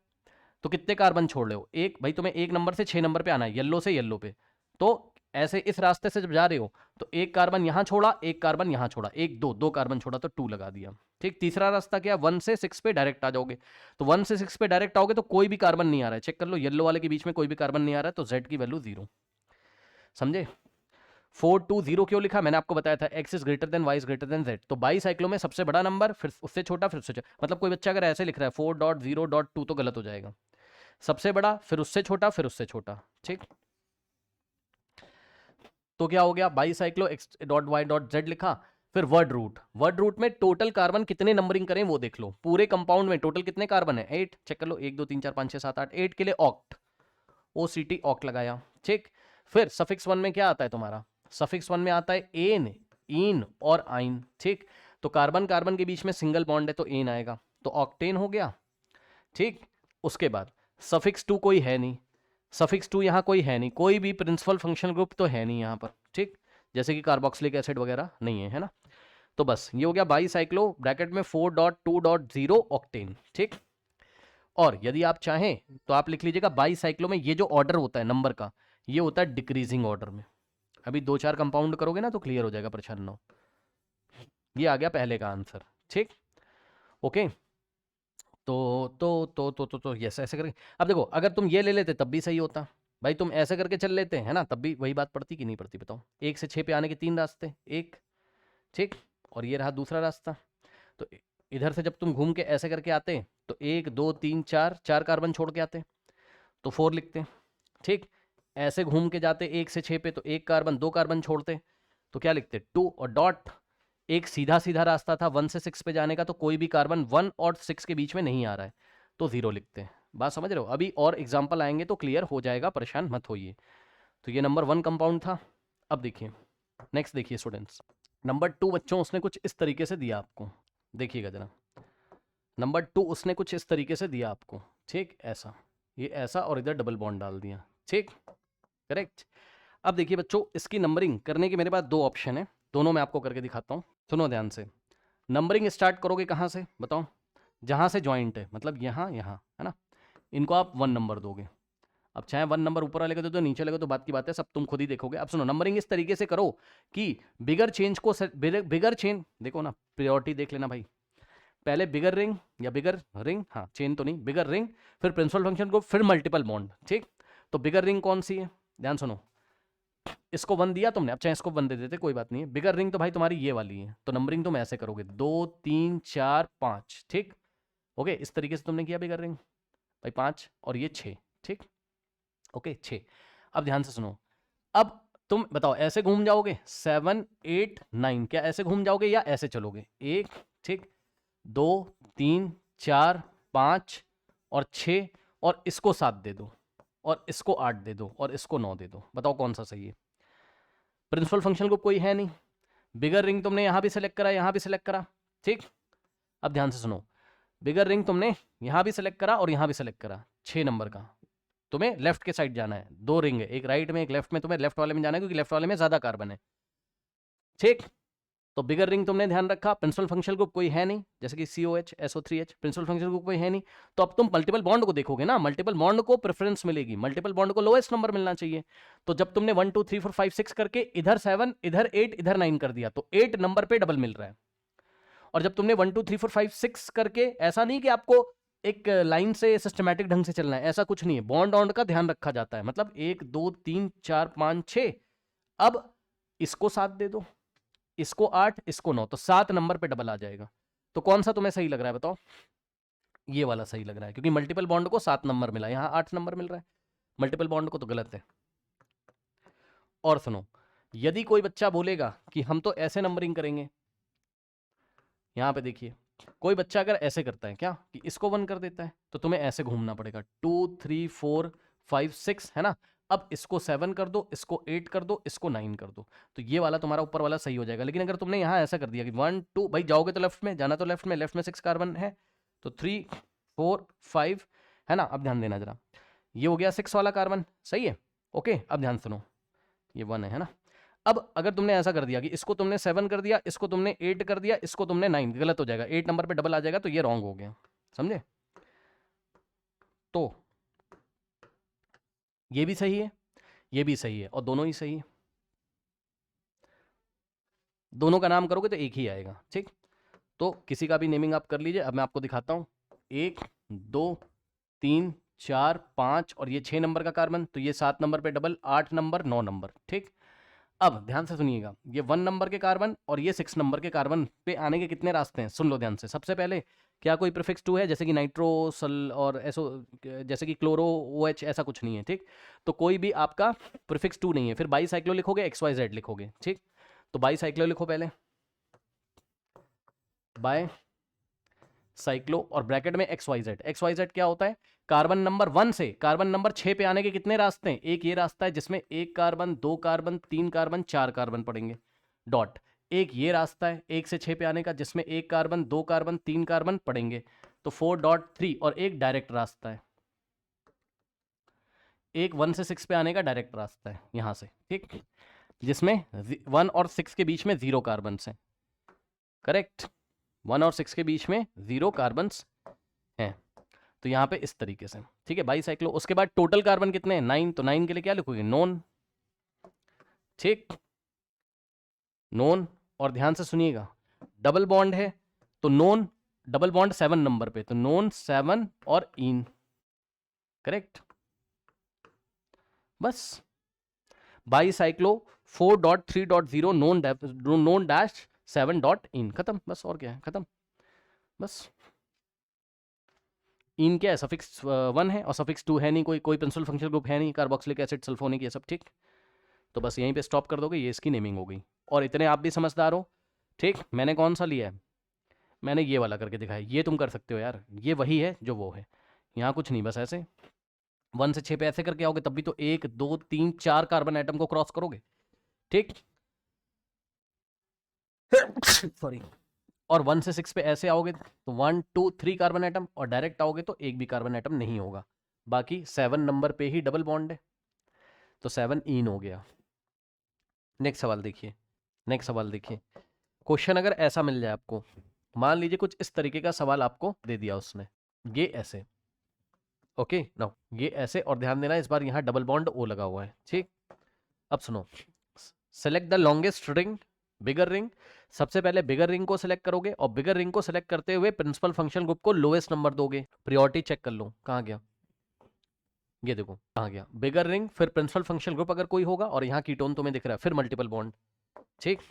तो कितने कार्बन छोड़ रहे हो? एक। भाई तुम्हें 1 नंबर से 6 नंबर पे आना है, येलो से येलो पे, तो ऐसे इस रास्ते से जब जा रहे हो तो एक कार्बन यहां छोड़ा, एक कार्बन यहां छोड़ा, 1 2 2 कार्बन छोड़ा, तो 2 लगा दिया, ठीक। तीसरा रास्ता क्या? 1 से 6 पे डायरेक्ट आ जाओगे, तो 1 से 6 पे डायरेक्ट आओगे तो कोई भी कार्बन नहीं आ रहा है, चेक कर लो, येलो वाले के बीच में कोई भी कार्बन नहीं आ रहा है, तो z की वैल्यू 0। समझे? 4 2 0 क्यों लिखा? मैंने आपको बताया था, x is greater then y is greater then z। तो बाईसाइक्लो में सबसे बड़ा नंबर, फिर उससे छोटा, फिर उससे छोटा। मतलब कोई बच्चा अगर ऐसे लिख रहा है 4.0.2 तो गलत हो जाएगा, सबसे बड़ा, फिर उससे छोटा, फिर उससे छोटा, ठीक। तो क्या हो गया, bicyclo x dot Y dot Z लिखा। फिर वर्ड रूट, वर्ड रूट में टोटल कार्बन कितने नंबरिंग करें वो देख लो, पूरे कंपाउंड में टोटल कितने कार्बन है? 8। चेक कर लो, 1 2 3 4 5 6 7 8, 8 के लिए ऑक्ट, OCT ऑक्ट लगाया, ठीक। फिर सफिक्स 1 में क्या आता है तुम्हारा? सफिक्स 1 में आता है एन, इन और आइन, ठीक। तो कार्बन कार्बन के बीच में सिंगल बॉन्ड है तो एन आएगा, तो ऑक्टेन हो गया, ठीक। उसके बाद सफिक्स 2 कोई है नहीं, सफिक्स 2 यहाँ कोई है नहीं, कोई भी प्रिंसिपल फंक्शनल ग्रुप तो है नहीं यहाँ पर, ठीक, जैसे कि कार्बोक्सिलिक एसिड वगैरह नहीं है, है ना। तो बस ये हो गया बाईसाइक्लो, ब्रैकेट में 4.2.0 ऑक्टेन, ठीक। और यदि आप चाहें तो आप लिख लीजिएगा, बाईसाइक्लो में ये जो ऑर्डर होता है नंबर का, ये होता है डिक्रीजिंग ऑर्डर में। अभी 2 4 कंपाउंड करोगे ना तो क्लियर हो जाएगा, परेशान ना हो। ये आ गया पहले का आंसर, ठीक। ओके, तो यस, ऐसे करके। अब देखो, अगर तुम ये ले लेते तब भी सही होता, भाई तुम ऐसे करके चल लेते हैं ना, तब भी वही बात पड़ती कि नहीं पड़ती, बताओ। 1 से 6 पे आने के 3 रास्ते, एक, ठीक, और ये रहा दूसरा रास्ता। तो इधर से जब तुम घूम के ऐसे करके आते तो 1 2 3 4 4 कार्बन छोड़ के आते तो 4 लिखते, ठीक। ऐसे घूम के जाते 1 से 6 पे तो 1 कार्बन 2 कार्बन छोड़ते तो क्या लिखते? 2 और डॉट। एक सीधा सीधा रास्ता था 1 से 6 पे जाने का, तो कोई भी कार्बन 1 और 6 के बीच में नहीं आ रहा है, तो 0 लिखते हैं। बात समझ रहे हो? अभी और एग्जाम्पल आएंगे तो क्लियर हो जाएगा, परेशान मत होइए। तो ये नंबर 1 कंपाउंड था। अब देखिए नेक्स्ट, देखिए स्टूडेंट्स, नंबर 2 बच्चों उसने कुछ इस तरीके से दिया आपको, देखिएगा जरा। नंबर 2 उसने कुछ इस तरीके से दिया आपको, ठीक, ऐसा, ये ऐसा, और इधर डबल बॉन्ड डाल दिया, ठीक, करेक्ट। अब देखिए बच्चों, इसकी नंबरिंग करने के मेरे पास 2 ऑप्शन है, दोनों मैं आपको करके दिखाता हूँ, सुनो ध्यान से। नंबरिंग स्टार्ट करोगे कहाँ से, बताओ? जहाँ से जॉइंट है, मतलब यहाँ यहाँ, है ना, इनको आप 1 नंबर दोगे। अब चाहे 1 नंबर ऊपर वाले को दे दो, नीचे लगे तो बात की बात है, सब तुम खुद ही देखोगे। अब सुनो, नंबरिंग इस तरीके से करो कि बिगर चेंज को बिगर चेन, देखो ना, प्रायोरिटी देख लेना भाई, पहले बिगर रिंग या बिगर रिंग, हाँ चेन तो नहीं, बिगर रिंग, फिर प्रिंसिपल फंक्शन को, फिर मल्टीपल बॉन्ड, ठीक। तो बिगर रिंग कौन सी है, ध्यान सुनो, इसको 1 दिया तुमने, अब चाहे इसको 1 दे देते कोई बात नहीं है। बिगर रिंग तो भाई तुम्हारी ये वाली है, तो नंबरिंग तुम ऐसे करोगे 2 3 4 5, ठीक। ओके, इस तरीके से तुमने किया बिगर रिंग भाई 5 और ये 6, ठीक। ओके 6। अब ध्यान से सुनो, अब तुम बताओ ऐसे घूम जाओगे 7 8 9, क्या ऐसे घूम जाओगे या ऐसे चलोगे? 1, ठीक, 2 3 4 5 और 6, और इसको 7 दे दो, और इसको 8 दे दो, और इसको 9 दे दो। बताओ कौन सा सही है? प्रिंसिपल फंक्शन ग्रुप कोई है नहीं, बिगर रिंग तुमने यहां भी सेलेक्ट करा, यहां भी सेलेक्ट करा, ठीक। अब ध्यान से सुनो, बिगर रिंग तुमने यहां भी सेलेक्ट करा और यहां भी सेलेक्ट करा, 6 नंबर का। तुम्हें लेफ्ट के साइड जाना है, 2 रिंग है, एक राइट में एक लेफ्ट में, तुम्हें लेफ्ट वाले में जाना है क्योंकि लेफ्ट वाले में ज्यादा कार्बन है, ठीक। तो बिगर रिंग तुमने ध्यान रखा, प्रिंसिपल फंक्शनल ग्रुप कोई है नहीं, जैसे कि COH SO3H, principal functional group कोई है नहीं। तो अब तुम मल्टीपल बॉन्ड को देखोगे ना, मल्टीपल बॉन्ड को प्रेफरेंस मिलेगी, मल्टीपल बॉन्ड को लोएस्ट नंबर मिलना चाहिए। तो जब तुमने 1 2 3 4 5 6 करके इधर 7 इधर 8 इधर 9 कर दिया, तो 8 नंबर पे डबल मिल रहा है। और जब तुमने 1 2 3 4 5 6 करके, ऐसा नहीं कि आपको एक लाइन से सिस्टमैटिक ढंग से चलना है, ऐसा कुछ नहीं है, बॉन्ड ऑन्ड का ध्यान रखा जाता है। मतलब 1 2 3 4 5 6, अब इसको 7 दे दो, इसको 8, इसको 9, तो 7 नंबर पे डबल आ जाएगा। तो कौन सा तुम्हें सही लग रहा है बताओ? ये वाला सही लग रहा है, क्योंकि मल्टीपल बॉन्ड को 7 नंबर मिला, यहाँ 8 नंबर मिल रहा है, मल्टीपल बॉन्ड को तो गलत है। और सुनो, यदि कोई बच्चा बोलेगा कि हम तो ऐसे नंबरिंग करेंगे, यहाँ पे देखिए, कोई बच्चा अगर ऐसे करता है क्या कि इसको 1 कर देता है, तो तुम्हें ऐसे घूमना पड़ेगा 2 3 4 5 6, है ना। अब इसको 7 कर दो, इसको 8 कर दो, इसको 9 कर दो, तो ये वाला तुम्हारा ऊपर वाला सही हो जाएगा। लेकिन अगर तुमने यहाँ ऐसा कर दिया कि 1 2, भाई जाओगे तो लेफ्ट में, जाना तो लेफ्ट में 6 कार्बन है, तो 3 4 5, है ना। अब ध्यान देना जरा, ये हो गया 6 वाला कार्बन, सही है। ओके, अब ध्यान सुनो, ये 1 है ना। अब अगर तुमने ऐसा कर दिया कि इसको तुमने 7 कर दिया, इसको तुमने 8 कर दिया, इसको तुमने 9, गलत हो जाएगा, 8 नंबर पे डबल आ जाएगा, तो ये रॉन्ग हो गया, समझे। तो ये भी सही है, ये भी सही है, और दोनों ही सही है। दोनों का नाम करोगे तो एक ही आएगा, ठीक। तो किसी का भी नेमिंग आप कर लीजिए। अब मैं आपको दिखाता हूं, 1 2 3 4 5 और ये 6 नंबर का कार्बन, तो ये 7 नंबर पे डबल, 8 नंबर 9 नंबर, ठीक। अब ध्यान से सुनिएगा, ये 1 नंबर के कार्बन और ये 6 नंबर के कार्बन पे आने के कितने रास्ते हैं, सुन लो ध्यान से। सबसे पहले, क्या कोई प्रीफिक्स 2 है, जैसे कि नाइट्रोसल और एसो, जैसे कि क्लोरो OH, ऐसा कुछ नहीं है, ठीक। तो कोई भी आपका प्रीफिक्स 2 नहीं है। फिर बाईसाइक्लो लिखोगे, XYZ लिखोगे, ठीक। तो बाईसाइक्लो लिखो पहले, बाय साइक्लो, और ब्रैकेट में XYZ। XYZ क्या होता है? कार्बन नंबर 1 से कार्बन नंबर 6 पे आने के कितने रास्ते हैं? एक ये रास्ता है जिसमें 1 कार्बन 2 कार्बन 3 कार्बन 4 कार्बन पड़ेंगे, डॉट। एक ये रास्ता है 1 से 6 पे आने का, जिसमें 1 कार्बन 2 कार्बन 3 कार्बन पड़ेंगे, तो 4.3। और एक डायरेक्ट रास्ता है, एक 1 से 6 पे आने का डायरेक्ट रास्ता है यहां से, ठीक, जिसमें 1 और 6 के बीच में 0 कार्बन है, करेक्ट। 1 और 6 के बीच में 0 कार्बन हैं, तो यहाँ पे इस तरीके से, ठीक है, बाईसाइक्लो। उसके बाद टोटल कार्बन कितने हैं? 9, तो 9 के लिए क्या लिखोगे? नॉन, ठीक, नॉन। और ध्यान से सुनिएगा, डबल बॉन्ड है तो नॉन, डबल बॉन्ड 7 नंबर पे, तो नॉन 7 और इन, करेक्ट। बस bicyclo 4.3.0 non dash 7 dot in, खत्म। बस, और क्या है, खत्म, बस। इन क्या है? सफिक्स 1 है और सफिक्स 2 है नहीं, कोई प्रिंसिपल फंक्शनल ग्रुप है नहीं, कार्बोक्सिलिक एसिड सल्फोनिक, ये सब, ठीक। तो बस यहीं पे स्टॉप कर दोगे, ये इसकी नेमिंग हो गई। और इतने आप भी समझदार हो, ठीक। मैंने कौन सा लिया है? मैंने ये वाला करके दिखाया, ये तुम कर सकते हो यार, ये वही है जो वो है, यहाँ कुछ नहीं, बस ऐसे 1 से 6 पे ऐसे करके आओगे, तब भी तो 1 2 3 4 कार्बन आइटम को क्रॉस करोगे, ठीक। सॉरी। और 1 से 6 पे ऐसे आओगे तो 1 2 3 कार्बन आइटम, और डायरेक्ट आओगे तो एक भी कार्बन आइटम नहीं होगा, बाकी 7 नंबर पे ही डबल बॉन्ड है, तो 7 इन हो गया। नेक्स्ट सवाल देखिए, नेक्स्ट सवाल देखिए। क्वेश्चन अगर ऐसा मिल जाए आपको, मान लीजिए कुछ इस तरीके का सवाल आपको दे दिया उसने, ये ऐसे, ओके नो, ये ऐसे, और ध्यान देना इस बार यहाँ डबल बॉन्ड O लगा हुआ है, ठीक। अब सुनो, select the longest ring, bigger ring. सबसे पहले बिगर रिंग को सिलेक्ट करोगे, और बिगर रिंग को सिलेक्ट करते हुए प्रिंसिपल फंक्शन ग्रुप को लोएस्ट नंबर दोगे। प्रायोरिटी चेक कर लो, कहाँ गया? ये देखो कहाँ गया, बिगर रिंग, फिर प्रिंसिपल फंक्शनल ग्रुप अगर कोई होगा, और यहाँ कीटोन तुम्हें दिख रहा है, फिर मल्टीपल बॉन्ड। ठीक,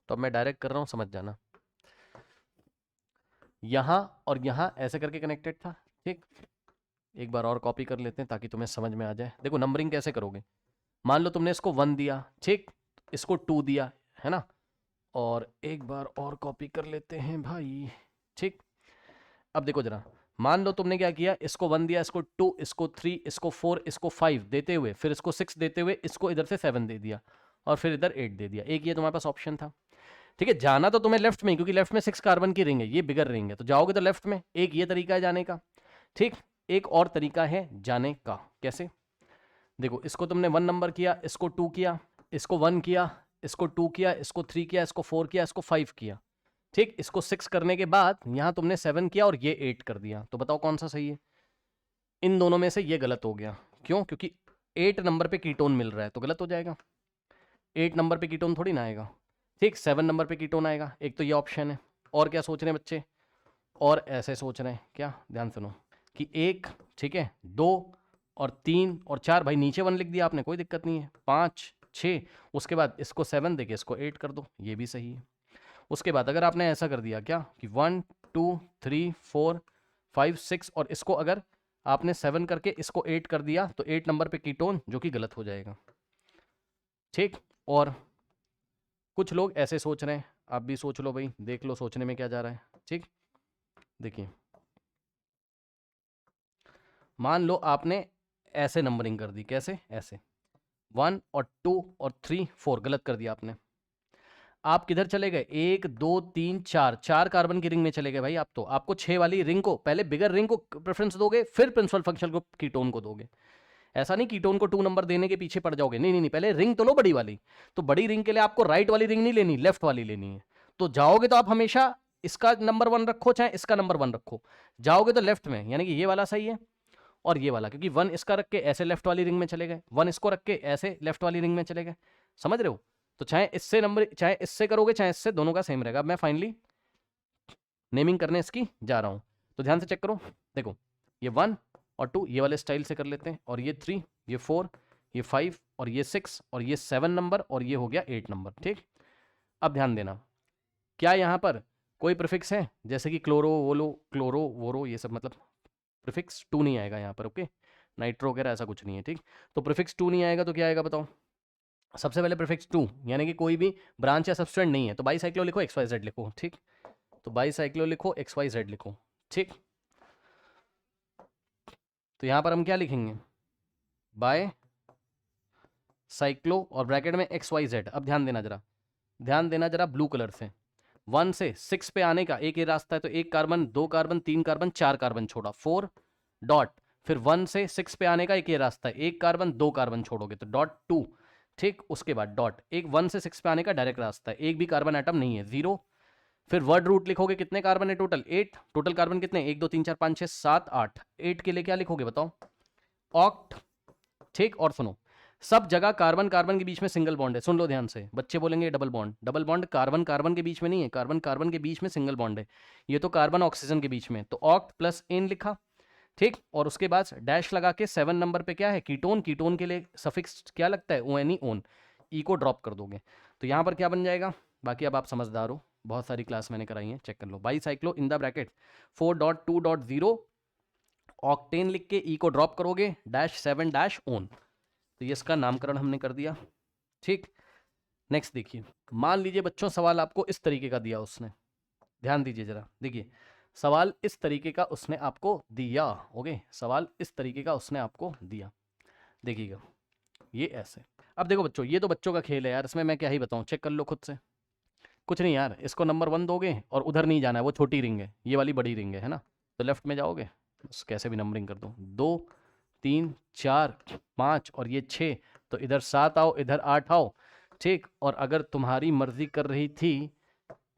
तो अब मैं डायरेक्ट कर रहा हूँ, समझ जाना। यहाँ और यहाँ ऐसे करके कनेक्टेड था। ठीक, एक बार और कॉपी कर लेते हैं ताकि तुम्हें समझ में आ जाए। देखो नंबरिंग कैसे करोगे, मान लो तुमने इसको 1 दिया, ठीक, इसको 2 दिया, है ना, और एक बार और कॉपी कर लेते हैं भाई। ठीक, अब देखो जरा, मान लो तुमने क्या किया, इसको 1 दिया, इसको 2, इसको 3, इसको 4, इसको 5 देते हुए, फिर इसको 6 देते हुए, इसको इधर से 7 दे दिया, और फिर इधर 8 दे दिया। एक ये तुम्हारे पास ऑप्शन था। ठीक है, जाना तो तुम्हें लेफ्ट में, क्योंकि लेफ्ट में 6 कार्बन की रिंग है, ये बिगर रिंग है, तो जाओगे तो लेफ्ट में। एक ये तरीका है जाने का। ठीक, एक और तरीका है जाने का। कैसे, देखो इसको तुमने 1 नंबर किया, इसको 2 किया, इसको 1 किया, इसको 2 किया, इसको 3 किया, इसको 4 किया, इसको 5 किया। ठीक, इसको 6 करने के बाद यहां तुमने 7 किया और ये 8 कर दिया। तो बताओ कौन सा सही है? इन दोनों में से ये गलत हो गया। क्यों? क्योंकि 8 नंबर पे कीटोन मिल रहा है, तो गलत हो जाएगा। 8 नंबर पे कीटोन थोड़ी ना आएगा। ठीक, 7 नंबर पे कीटोन आएगा। एक तो ये ऑप्शन है। और क्या सोच रहे हैं बच्चे? और ऐसे सोच रहे हैं क्या, ध्यान सुनो, कि 1, ठीक है, 2 और 3 और 4, भाई नीचे 1 लिख दिया आपने, कोई दिक्कत नहीं है, 5, 6, उसके बाद इसको 7 देके इसको 8 कर दो, ये भी सही है। उसके बाद अगर आपने ऐसा कर दिया क्या कि 1, 2, 3, 4, 5, 6 और इसको अगर आपने 7 करके इसको 8 कर दिया, तो 8 नंबर पे कीटोन, जो कि गलत हो जाएगा। ठीक, और कुछ लोग ऐसे सोच रहे हैं, आप भी सोच लो भाई, देख लो सोचने में क्या जा रहा है। ठीक, देखिए मान लो आपने ऐसे नंबरिंग कर दी, कैसे, ऐसे 1 और 2 और 3, 4 गलत कर दिया आपने। आप किधर चले गए, 1, 2, 3, 4, 4 कार्बन की रिंग में चले गए भाई। आप तो आपको 6 वाली रिंग को, पहले बिगर रिंग को प्रेफरेंस दोगे, फिर प्रिंसिपल फंक्शनल ग्रुप कीटोन को दोगे। ऐसा नहीं कीटोन को 2 नंबर देने के पीछे पड़ जाओगे, नहीं नहीं नहीं, पहले रिंग तो लो बड़ी वाली। तो बड़ी रिंग के लिए आपको राइट वाली रिंग नहीं लेनी, लेफ्ट वाली लेनी है। तो जाओगे तो आप हमेशा इसका नंबर 1 रखो, चाहे इसका नंबर 1 रखो, जाओगे तो लेफ्ट में, यानी कि ये वाला सही है और ये वाला, क्योंकि 1 इसका रख के ऐसे लेफ्ट वाली रिंग में चले गए, 1 इसको रख के ऐसे लेफ्ट वाली रिंग में चले गए। समझ रहे हो? तो चाहे इससे नंबर, चाहे इससे करोगे चाहे इससे, दोनों का सेम रहेगा। अब मैं फाइनली नेमिंग करने इसकी जा रहा हूं, तो ध्यान से चेक करो। देखो ये 1 और 2 ये वाले स्टाइल से कर लेते हैं, और ये 3, ये 4, ये 5 और ये 6 और ये 7 नंबर और ये हो गया 8 नंबर। ठीक, अब ध्यान देना, क्या यहाँ पर कोई प्रीफिक्स है, जैसे कि क्लोरो वोलो, क्लोरो वोरो, ये सब, मतलब प्रीफिक्स 2 नहीं आएगा यहाँ पर। ओके, नाइट्रो वगैरह ऐसा कुछ नहीं है। ठीक, तो प्रीफिक्स 2 नहीं आएगा तो क्या आएगा बताओ? सबसे पहले प्रीफिक्स 2, यानी कि कोई भी ब्रांच या सब्सटेंट नहीं है, तो बाईसाइक्लो लिखो, XYZ लिखो। ठीक, तो बाईसाइक्लो लिखो, XYZ लिखो। ठीक, तो यहाँ पर हम क्या लिखेंगे, बाय साइक्लो और ब्रैकेट में XYZ। अब ध्यान देना जरा, ध्यान देना जरा ब्लू कलर से। 1 से 6 पे आने का एक ही रास्ता है, तो 1 कार्बन, 2 कार्बन, 3 कार्बन, 4 कार्बन छोड़ा, 4 डॉट, फिर 1 से 6 पे आने का एक ही रास्ता है, 1 कार्बन, 2 कार्बन छोड़ोगे तो डॉट 2। ठीक, उसके बाद डॉट, एक 1 से 6 पे आने का डायरेक्ट रास्ता है, एक भी कार्बन एटम नहीं है, 0। फिर वर्ड रूट लिखोगे, कितने कार्बन है टोटल, 8, टोटल कार्बन कितने, 1, 2, 3, 4, 5, 6, 7, 8, 8 के लिए क्या लिखोगे बताओ, ऑक्ट। ठीक, और सुनो, सब जगह कार्बन कार्बन के बीच में सिंगल बॉन्ड है, सुन लो ध्यान से, बच्चे बोलेंगे double bond, double bond carbon carbon के बीच में नहीं है, कार्बन कार्बन के बीच में सिंगल बॉन्ड है, ये तो कार्बन ऑक्सीजन के बीच में, तो ऑक्ट प्लस एन लिखा। ठीक, और उसके बाद डैश लगा के 7 नंबर पे क्या है, कीटोन, कीटोन के लिए सफिक्स क्या लगता है, ONE, ओन, ई को ड्रॉप कर दोगे, तो यहाँ पर क्या बन जाएगा। बाकी अब आप समझदार हो, बहुत सारी क्लास मैंने कराई है, चेक कर लो। Bicyclo in the bracket 4.2.0 octane लिख के ई को ड्रॉप करोगे, डैश 7 डैश ओन, तो ये इसका नामकरण हमने कर दिया। ठीक, नेक्स्ट देखिए, मान लीजिए बच्चों सवाल आपको इस तरीके का दिया उसने, ध्यान दीजिए जरा, देखिए सवाल इस तरीके का उसने आपको दिया। ओके, सवाल इस तरीके का उसने आपको दिया, देखिएगा ये ऐसे। अब देखो बच्चों, ये तो बच्चों का खेल है यार, इसमें मैं क्या ही बताऊं, चेक कर लो खुद से। कुछ नहीं यार, इसको नंबर 1 दोगे और उधर नहीं जाना है, वो छोटी रिंग है, ये वाली बड़ी रिंग है ना, तो लेफ्ट में जाओगे, बस कैसे भी नंबरिंग कर दो, 2, 3, 4, 5 और ये 6, तो इधर 7 आओ, इधर 8 आओ। ठीक, और अगर तुम्हारी मर्जी कर रही थी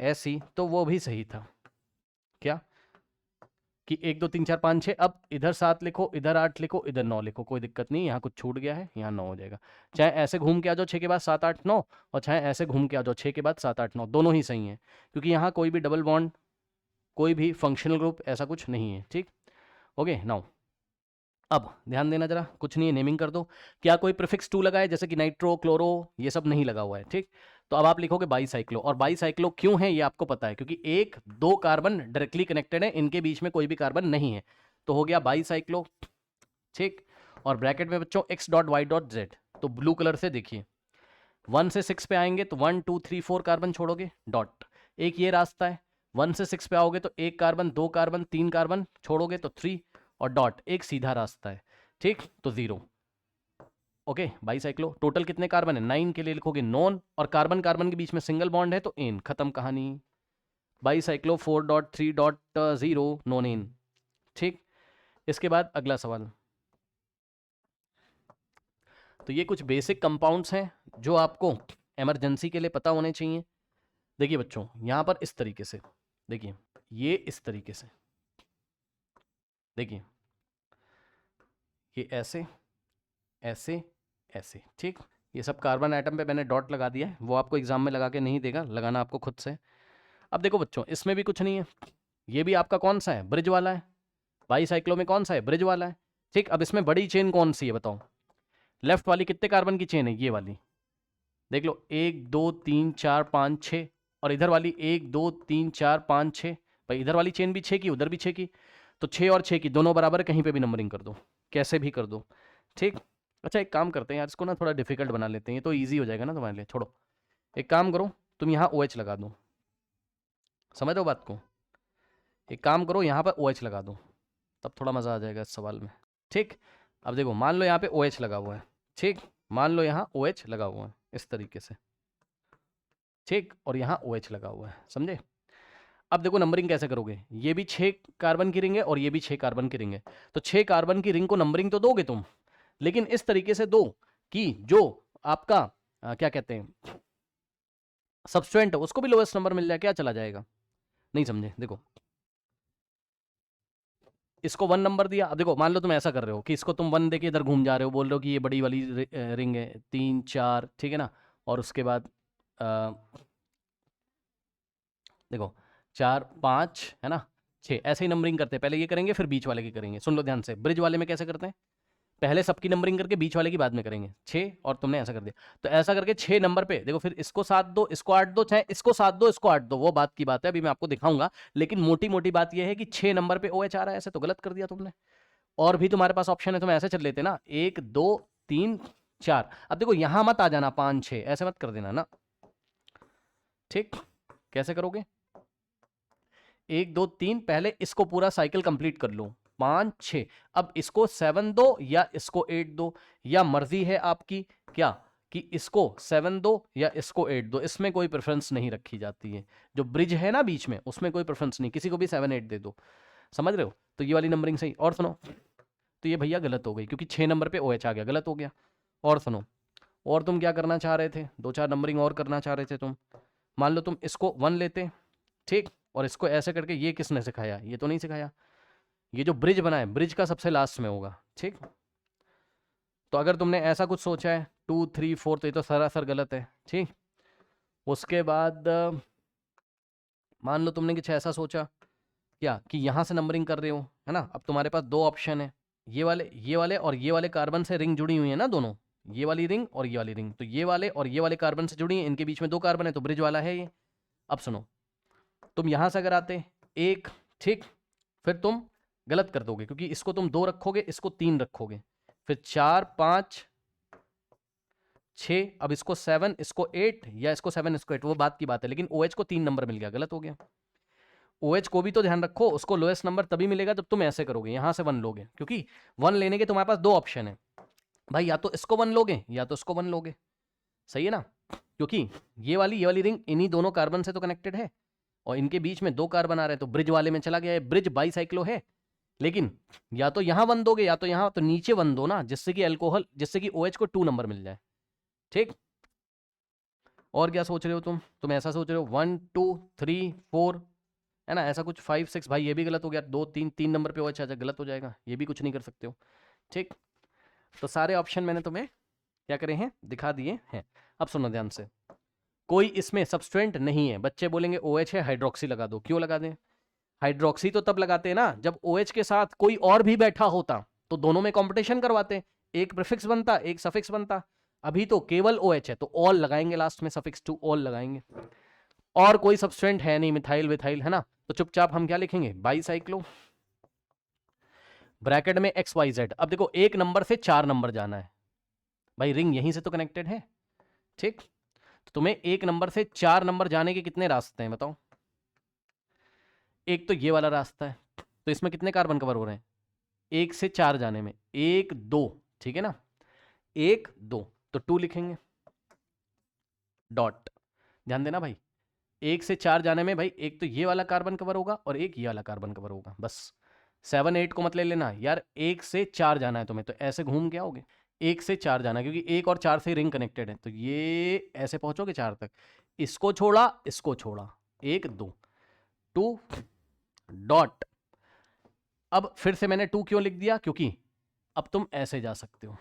ऐसी, तो वो भी सही था, क्या कि 1, 2, 3, 4, 5, 6, अब इधर 7 लिखो, इधर 8 लिखो, इधर 9 लिखो, कोई दिक्कत नहीं, यहाँ कुछ छूट गया है, यहाँ 9 हो जाएगा। चाहे ऐसे घूम के आ जाओ 6 के बाद 7, 8, 9, और चाहे ऐसे घूम के आ जाओ 6 के बाद 7, 8, 9, दोनों ही सही हैं, क्योंकि यहाँ कोई भी डबल बॉन्ड, कोई भी फंक्शनल ग्रुप ऐसा कुछ नहीं है। ठीक, ओके, नाउ अब ध्यान देना जरा, कुछ नहीं है, नेमिंग कर दो। क्या कोई प्रीफिक्स 2 लगा है, जैसे कि नाइट्रो, क्लोरो, ये सब नहीं लगा हुआ है, ठीक। तो अब आप लिखोगे बाईसाइक्लो, और बाईसाइक्लो क्यों है ये आपको पता है, क्योंकि एक दो कार्बन डायरेक्टली कनेक्टेड है, इनके बीच में कोई भी कार्बन नहीं है, तो हो गया बाईसाइक्लो, ठीक। और ब्रैकेट में बच्चों x dot y dot z, तो ब्लू कलर से देखिए 1 से 6 पे आएंगे तो 1 2 3 4 कार्बन छोड़ोगे, डॉट। एक ये रास्ता है, 1 से 6 पे आओगे तो एक कार्बन, दो कार्बन, तीन कार्बन छोड़ोगे तो 3, और डॉट, एक सीधा रास्ता है, ठीक, तो 0। ओके, बाईसाइक्लो टोटल कितने कार्बन है, 9 के लिए लिखोगे नॉन, और कार्बन कार्बन के बीच में सिंगल बॉन्ड है तो एन, खत्म कहानी। बाईसाइक्लो 4.3.0 नॉन एन, ठीक। इसके बाद अगला सवाल, तो ये कुछ बेसिक कंपाउंड्स हैं जो आपको इमरजेंसी के लिए पता होने चाहिए। देखिए बच्चों, यहां पर इस तरीके से देखिए, ये इस तरीके से देखिए, ये ऐसे ऐसे ऐसे, ठीक। ये सब कार्बन आइटम पे मैंने डॉट लगा दिया है, वो आपको एग्जाम में लगा के नहीं देगा, लगाना आपको खुद से। अब देखो बच्चों, इसमें भी कुछ नहीं है, ये भी आपका कौन सा है, ब्रिज वाला है। बाईसाइक्लो में कौन सा है, ब्रिज वाला है, ठीक। अब इसमें बड़ी चेन कौन सी है बताओ, लेफ्ट वाली कितने कार्बन की चेन है, ये वाली देख लो, 1 2 3 4 5 6, और इधर वाली 1 2 3 4 5 6, भाई इधर वाली चेन भी 6 की, उधर भी 6 की, तो 6 और 6 की दोनों बराबर, कहीं पे भी नंबरिंग कर दो, कैसे भी कर दो, ठीक। अच्छा एक काम करते हैं यार, इसको ना थोड़ा डिफिकल्ट बना लेते हैं, ये तो ईजी हो जाएगा ना तुम्हारे लिए, छोड़ो। एक काम करो, तुम यहाँ OH लगा दो, समझ दो बात को, एक काम करो यहाँ पर OH लगा दो, तब थोड़ा मज़ा आ जाएगा इस सवाल में, ठीक। अब देखो, मान लो यहाँ पे OH लगा हुआ है, ठीक, मान लो यहाँ OH लगा हुआ है इस तरीके से, ठीक, और यहाँ OH लगा हुआ है, समझे। अब देखो नंबरिंग कैसे करोगे, ये भी 6 कार्बन की रिंग है और ये भी 6 कार्बन की रिंग है, तो 6 कार्बन की रिंग को नंबरिंग तो दोगे तुम, लेकिन इस तरीके से दो कि जो आपका क्या कहते हैं सब्सटेंट है, उसको भी लोएस्ट नंबर मिल जाए, क्या चला जाएगा, नहीं समझे। देखो इसको 1 नंबर दिया, अब देखो मान लो तुम ऐसा कर रहे हो कि इसको तुम 1 देके इधर घूम जा रहे हो, बोल रहे हो कि ये बड़ी वाली रिंग है, 3 4, ठीक है ना, और उसके बाद देखो 4 5 है ना, 6, ऐसे ही नंबरिंग करते हैं, पहले ये करेंगे फिर बीच वाले की करेंगे। सुन लो ध्यान से, ब्रिज वाले में कैसे करते हैं, पहले सबकी नंबरिंग करके बीच वाले की बाद में करेंगे, 6, और तुमने ऐसा कर दिया, तो ऐसा करके 6 नंबर पे देखो, फिर इसको 7 दो, इसको 8 दो, चाहे इसको 7 दो, इसको 8 दो, वो बात की बात है, अभी मैं आपको दिखाऊंगा, लेकिन मोटी मोटी बात यह है कि 6 नंबर पे OH आ रहा है, ऐसे तो गलत कर दिया तुमने। और भी तुम्हारे पास ऑप्शन है, तुम ऐसे चल लेते ना, 1 2 3 4, अब देखो यहां मत आ जाना 5 6, ऐसे मत कर देना ना, ठीक। कैसे करोगे, 1 2 3, पहले इसको पूरा साइकिल कंप्लीट कर लो, 5 6, अब इसको 7 दो या इसको 8 दो, या मर्जी है आपकी क्या, कि इसको 7 दो या इसको 8 दो, इसमें कोई प्रेफरेंस नहीं रखी जाती है, जो ब्रिज है ना बीच में उसमें कोई प्रेफरेंस नहीं, किसी को भी 7 8 दे दो, समझ रहे हो। तो ये वाली नंबरिंग सही। और सुनो, तो ये भैया गलत हो गई, क्योंकि 6 नंबर पे OH आ गया, गलत हो गया। और सुनो, और तुम क्या करना चाह रहे थे, 2 4 नंबरिंग और करना चाह रहे थे तुम, मान लो तुम इसको 1 लेते, ठीक, और इसको ऐसे करके, ये किसने सिखाया, ये तो नहीं सिखाया, ये जो ब्रिज बना है, ब्रिज का सबसे लास्ट में होगा, ठीक। तो अगर तुमने ऐसा कुछ सोचा है 2 3 4, तो ये तो सरासर गलत है, ठीक। उसके बाद मान लो तुमने कुछ ऐसा सोचा क्या, कि यहाँ से नंबरिंग कर रहे हो, है ना, अब तुम्हारे पास 2 ऑप्शन है, ये वाले और ये वाले कार्बन से रिंग जुड़ी हुई है ना दोनों, ये वाली रिंग और ये वाली रिंग, तो ये वाले और ये वाले कार्बन से जुड़ी है, इनके बीच में 2 कार्बन है, तो ब्रिज वाला है ये। अब सुनो, तुम यहां से अगर आते 1, ठीक, फिर तुम गलत कर दोगे, क्योंकि इसको तुम 2 रखोगे, इसको 3 रखोगे, फिर 4 5 6, अब इसको 7 इसको 8, या इसको 7 इसको 8, वो बात की बात है, लेकिन OH को 3 नंबर मिल गया, गलत हो गया। OH को भी तो ध्यान रखो, उसको लोएस्ट नंबर तभी मिलेगा जब तुम ऐसे करोगे, यहां से 1 लोगे, क्योंकि 1 लेने के तुम्हारे पास 2 ऑप्शन है भाई, या तो इसको 1 लोगे या तो इसको 1 लोगे, सही है ना, क्योंकि ये वाली रिंग इन्हीं दोनों कार्बन से तो कनेक्टेड है, और इनके बीच में 2 कार्बन आ रहे हैं, तो ब्रिज वाले में चला गया है, ब्रिज बाईसाइक्लो है, लेकिन या तो यहां 1 दोगे या तो यहां, तो नीचे 1 दो ना, जिससे कि जिससे कि OH को 2 नंबर मिल जाए, ठीक। और क्या सोच रहे हो तुम ऐसा सोच रहे हो 1 2 3 4, है ना, ऐसा कुछ 5 6, भाई ये भी गलत हो गया, 2 3 नंबर पे OH आ जाए, गलत हो जाएगा, ये भी कुछ नहीं कर सकते हो, ठीक। तो सारे ऑप्शन मैंने तुम्हें क्या करे हैं, दिखा दिए हैं। अब सुनो ध्यान से, कोई इसमें सब्सटेंट नहीं है, बच्चे बोलेंगे OH है, हाइड्रोक्सी लगा दो, क्यों लगा दें, हाइड्रोक्सी तो तब लगाते हैं ना जब OH के साथ कोई और भी बैठा होता, तो दोनों में कंपटीशन करवाते, एक प्रीफिक्स बनता एक सफिक्स बनता। अभी तो केवल OH है तो ऑल लगाएंगे लास्ट में, सफिक्स टू ऑल लगाएंगे, और कोई सब्सटेंट है नहीं, मिथाइल विथाइल है ना, तो चुपचाप हम क्या लिखेंगे, बाईसाइक्लो, ब्रैकेट में XYZ। अब देखो एक नंबर से 4 नंबर जाना है भाई, रिंग यहीं से तो कनेक्टेड है, ठीक। तो तुम्हें एक नंबर से 4 नंबर जाने के कितने रास्ते हैं बताओ। एक तो ये वाला रास्ता है, तो इसमें कितने कार्बन कवर हो रहे हैं, 1 से 4 जाने में 1 2, ठीक है ना, 1 2, तो 2 लिखेंगे डॉट। ध्यान देना भाई, 1 से 4 जाने में भाई एक तो ये वाला कार्बन कवर होगा और एक ये वाला कार्बन कवर होगा, बस 7 8 को मत ले लेना यार, 1 से 4 जाना है तुम्हें, तो ऐसे घूम के आओगे, 1 से 4 जाना है क्योंकि 1 और 4 से रिंग कनेक्टेड है, तो ये ऐसे पहुंचोगे 4 तक, इसको छोड़ा 1 2 2 डॉट। अब फिर से मैंने 2 क्यों लिख दिया, क्योंकि अब तुम ऐसे जा सकते हो,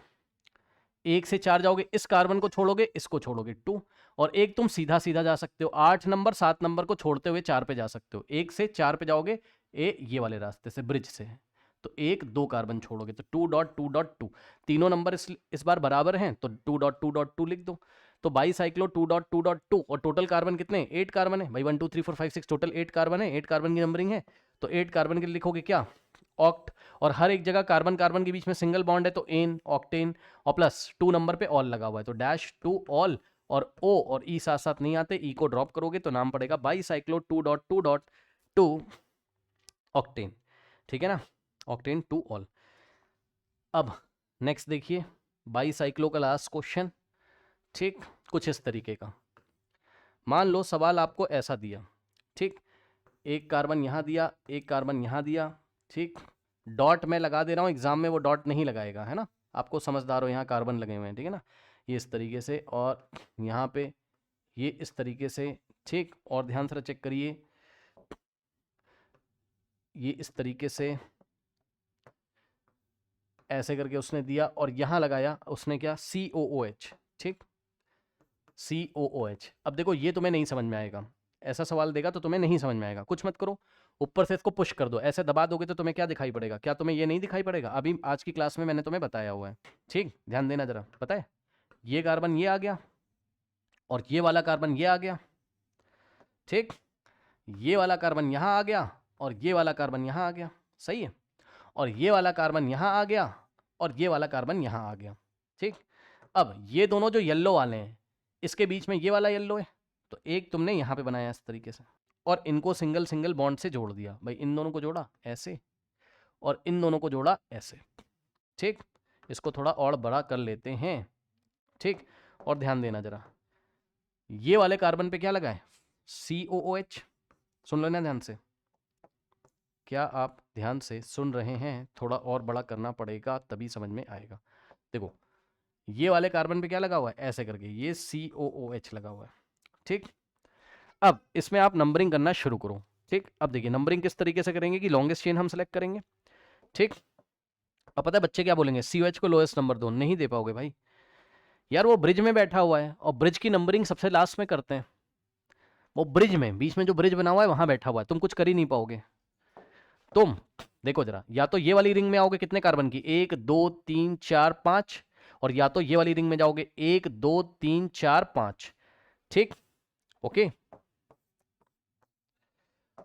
1 से 4 जाओगे, इस कार्बन को छोड़ोगे इसको छोड़ोगे 2, और एक तुम सीधा सीधा जा सकते हो, 8 नंबर 7 नंबर को छोड़ते हुए 4 पे जा सकते हो, 1 से 4 पे जाओगे ये वाले रास्ते से, ब्रिज से, तो 1 2 कार्बन छोड़ोगे, तो 2.2.2, तीनों नंबर इस बार बराबर हैं, तो 2.2.2 लिख दो। तो बाईसाइक्लो 2.2.2, और टोटल कार्बन कितने, 8 कार्बन है भाई, 1 2 3 4 5 6, टोटल 8 कार्बन है, 8 कार्बन की नंबरिंग है, तो 8 कार्बन के लिए लिखोगे क्या, ऑक्ट, और हर एक जगह कार्बन कार्बन के बीच में सिंगल बॉन्ड है तो एन, ऑक्टेन, और प्लस 2 नंबर पे ऑल लगा हुआ है, तो डैश 2 ऑल, और O और E साथ साथ नहीं आते, E को ड्रॉप करोगे तो नाम पड़ेगा बाईसाइक्लो 2.2.2 ऑक्टेन, ठीक है ना, ऑक्टेन 2 ऑल। अब नेक्स्ट देखिए बाईसाइक्लो का लास्ट क्वेश्चन, ठीक, कुछ इस तरीके का, मान लो सवाल आपको ऐसा दिया, ठीक, एक कार्बन यहाँ दिया, एक कार्बन यहाँ दिया, ठीक, डॉट मैं लगा दे रहा हूँ, एग्जाम में वो डॉट नहीं लगाएगा, है ना, आपको समझदार हो, यहाँ कार्बन लगे हुए हैं, ठीक है ना, ये इस तरीके से, और यहाँ पे ये इस तरीके से, ठीक, और ध्यान से चेक करिए, ये इस तरीके से ऐसे करके उसने दिया, और यहाँ लगाया उसने क्या, COOH, ठीक, COOH। अब देखो ये तुम्हें नहीं समझ में आएगा, ऐसा सवाल देगा तो तुम्हें नहीं समझ में आएगा, कुछ मत करो, ऊपर से इसको पुश कर दो, ऐसे दबा दोगे तो तुम्हें क्या दिखाई पड़ेगा, क्या तुम्हें ये नहीं दिखाई पड़ेगा, अभी आज की क्लास में मैंने तुम्हें बताया हुआ है, ठीक, ध्यान देना जरा, पता है, ये कार्बन ये आ गया, और ये वाला कार्बन ये आ गया, ठीक, ये वाला कार्बन यहाँ आ गया, और ये वाला कार्बन यहाँ आ गया, सही है, और ये वाला कार्बन यहाँ आ गया, और ये वाला कार्बन यहाँ आ गया, ठीक। अब ये दोनों जो येलो वाले हैं, इसके बीच में ये वाला येलो है, तो एक तुमने यहाँ पे बनाया इस तरीके से, और इनको सिंगल सिंगल बॉन्ड से जोड़ दिया भाई, इन दोनों को जोड़ा ऐसे, और इन दोनों को जोड़ा ऐसे, ठीक, इसको थोड़ा और बड़ा कर लेते हैं, ठीक, और ध्यान देना जरा, ये वाले कार्बन पे क्या लगा है, COOH, सुन लो ना ध्यान से, क्या आप ध्यान से सुन रहे हैं, थोड़ा और बड़ा करना पड़ेगा तभी समझ में आएगा। देखो ये वाले कार्बन पे क्या लगा हुआ है, ऐसे करके ये COOH लगा हुआ है, ठीक। अब इसमें आप नंबरिंग करना शुरू करो, ठीक। अब देखिए नंबरिंग किस तरीके से करेंगे कि लॉन्गेस्ट चेन हम सेलेक्ट करेंगे, ठीक। अब पता है बच्चे क्या बोलेंगे, COH को लोएस्ट नंबर दो, नहीं दे पाओगे भाई, यार वो ब्रिज में बैठा हुआ है, और ब्रिज की नंबरिंग सबसे लास्ट में करते हैं, वो ब्रिज में, बीच में जो ब्रिज बना हुआ है वहां बैठा हुआ है, तुम कुछ कर ही नहीं पाओगे। तुम देखो जरा, या तो ये वाली रिंग में आओगे कितने कार्बन की, 1 2 3 4 5, और या तो ये वाली रिंग में जाओगे 1 2 3 4 5, ठीक, ओके।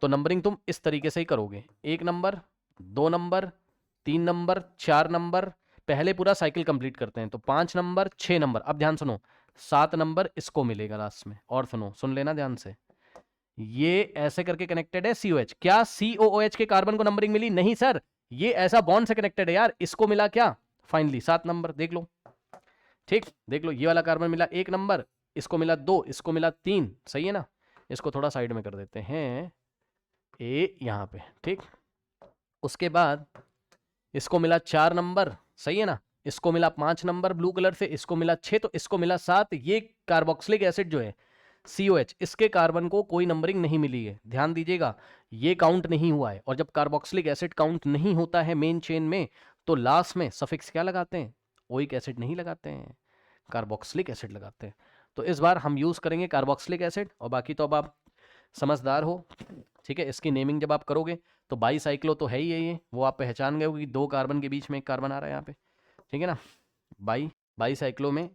तो नंबरिंग तुम इस तरीके से ही करोगे, 1 नंबर 2 नंबर 3 नंबर 4 नंबर, पहले पूरा साइकिल कंप्लीट करते हैं, तो 5 नंबर 6 नंबर, अब ध्यान सुनो, 7 नंबर इसको मिलेगा लास्ट में, और सुनो, सुन लेना ध्यान से, ये ऐसे करके कनेक्टेड है COH, क्या COOH के कार्बन को नंबरिंग मिली, नहीं सर, ये ऐसा बॉन्ड से कनेक्टेड है यार, इसको मिला क्या, फाइनली 7 नंबर, देख लो, ठीक, देख लो, ये वाला कार्बन मिला 1 नंबर, इसको मिला 2, इसको मिला 3, सही है ना, इसको थोड़ा साइड में कर देते हैं, यहाँ पे, ठीक, उसके बाद इसको मिला 4 नंबर, सही है ना, इसको मिला 5 नंबर ब्लू कलर से, इसको मिला 6, तो इसको मिला 7, ये कार्बोक्सिलिक एसिड जो है COH, इसके कार्बन को कोई नंबरिंग नहीं मिली है, ध्यान दीजिएगा, ये काउंट नहीं हुआ है, और जब कार्बोक्सिलिक एसिड काउंट नहीं होता है मेन चेन में, तो लास्ट में सफिक्स क्या लगाते हैं, ओइक एसिड नहीं लगाते हैं, कार्बोक्सिलिक एसिड लगाते हैं। तो इस बार हम यूज करेंगे कार्बोक्सिलिक एसिड, और बाकी तो अब आप समझदार हो, ठीक है। इसकी नेमिंग जब आप करोगे तो बाईसाइक्लो तो है ही है, ये वो आप पहचान गए हो कि 2 कार्बन के बीच में एक कार्बन आ रहा है यहाँ पे, ठीक है ना। बाईसाइक्लो में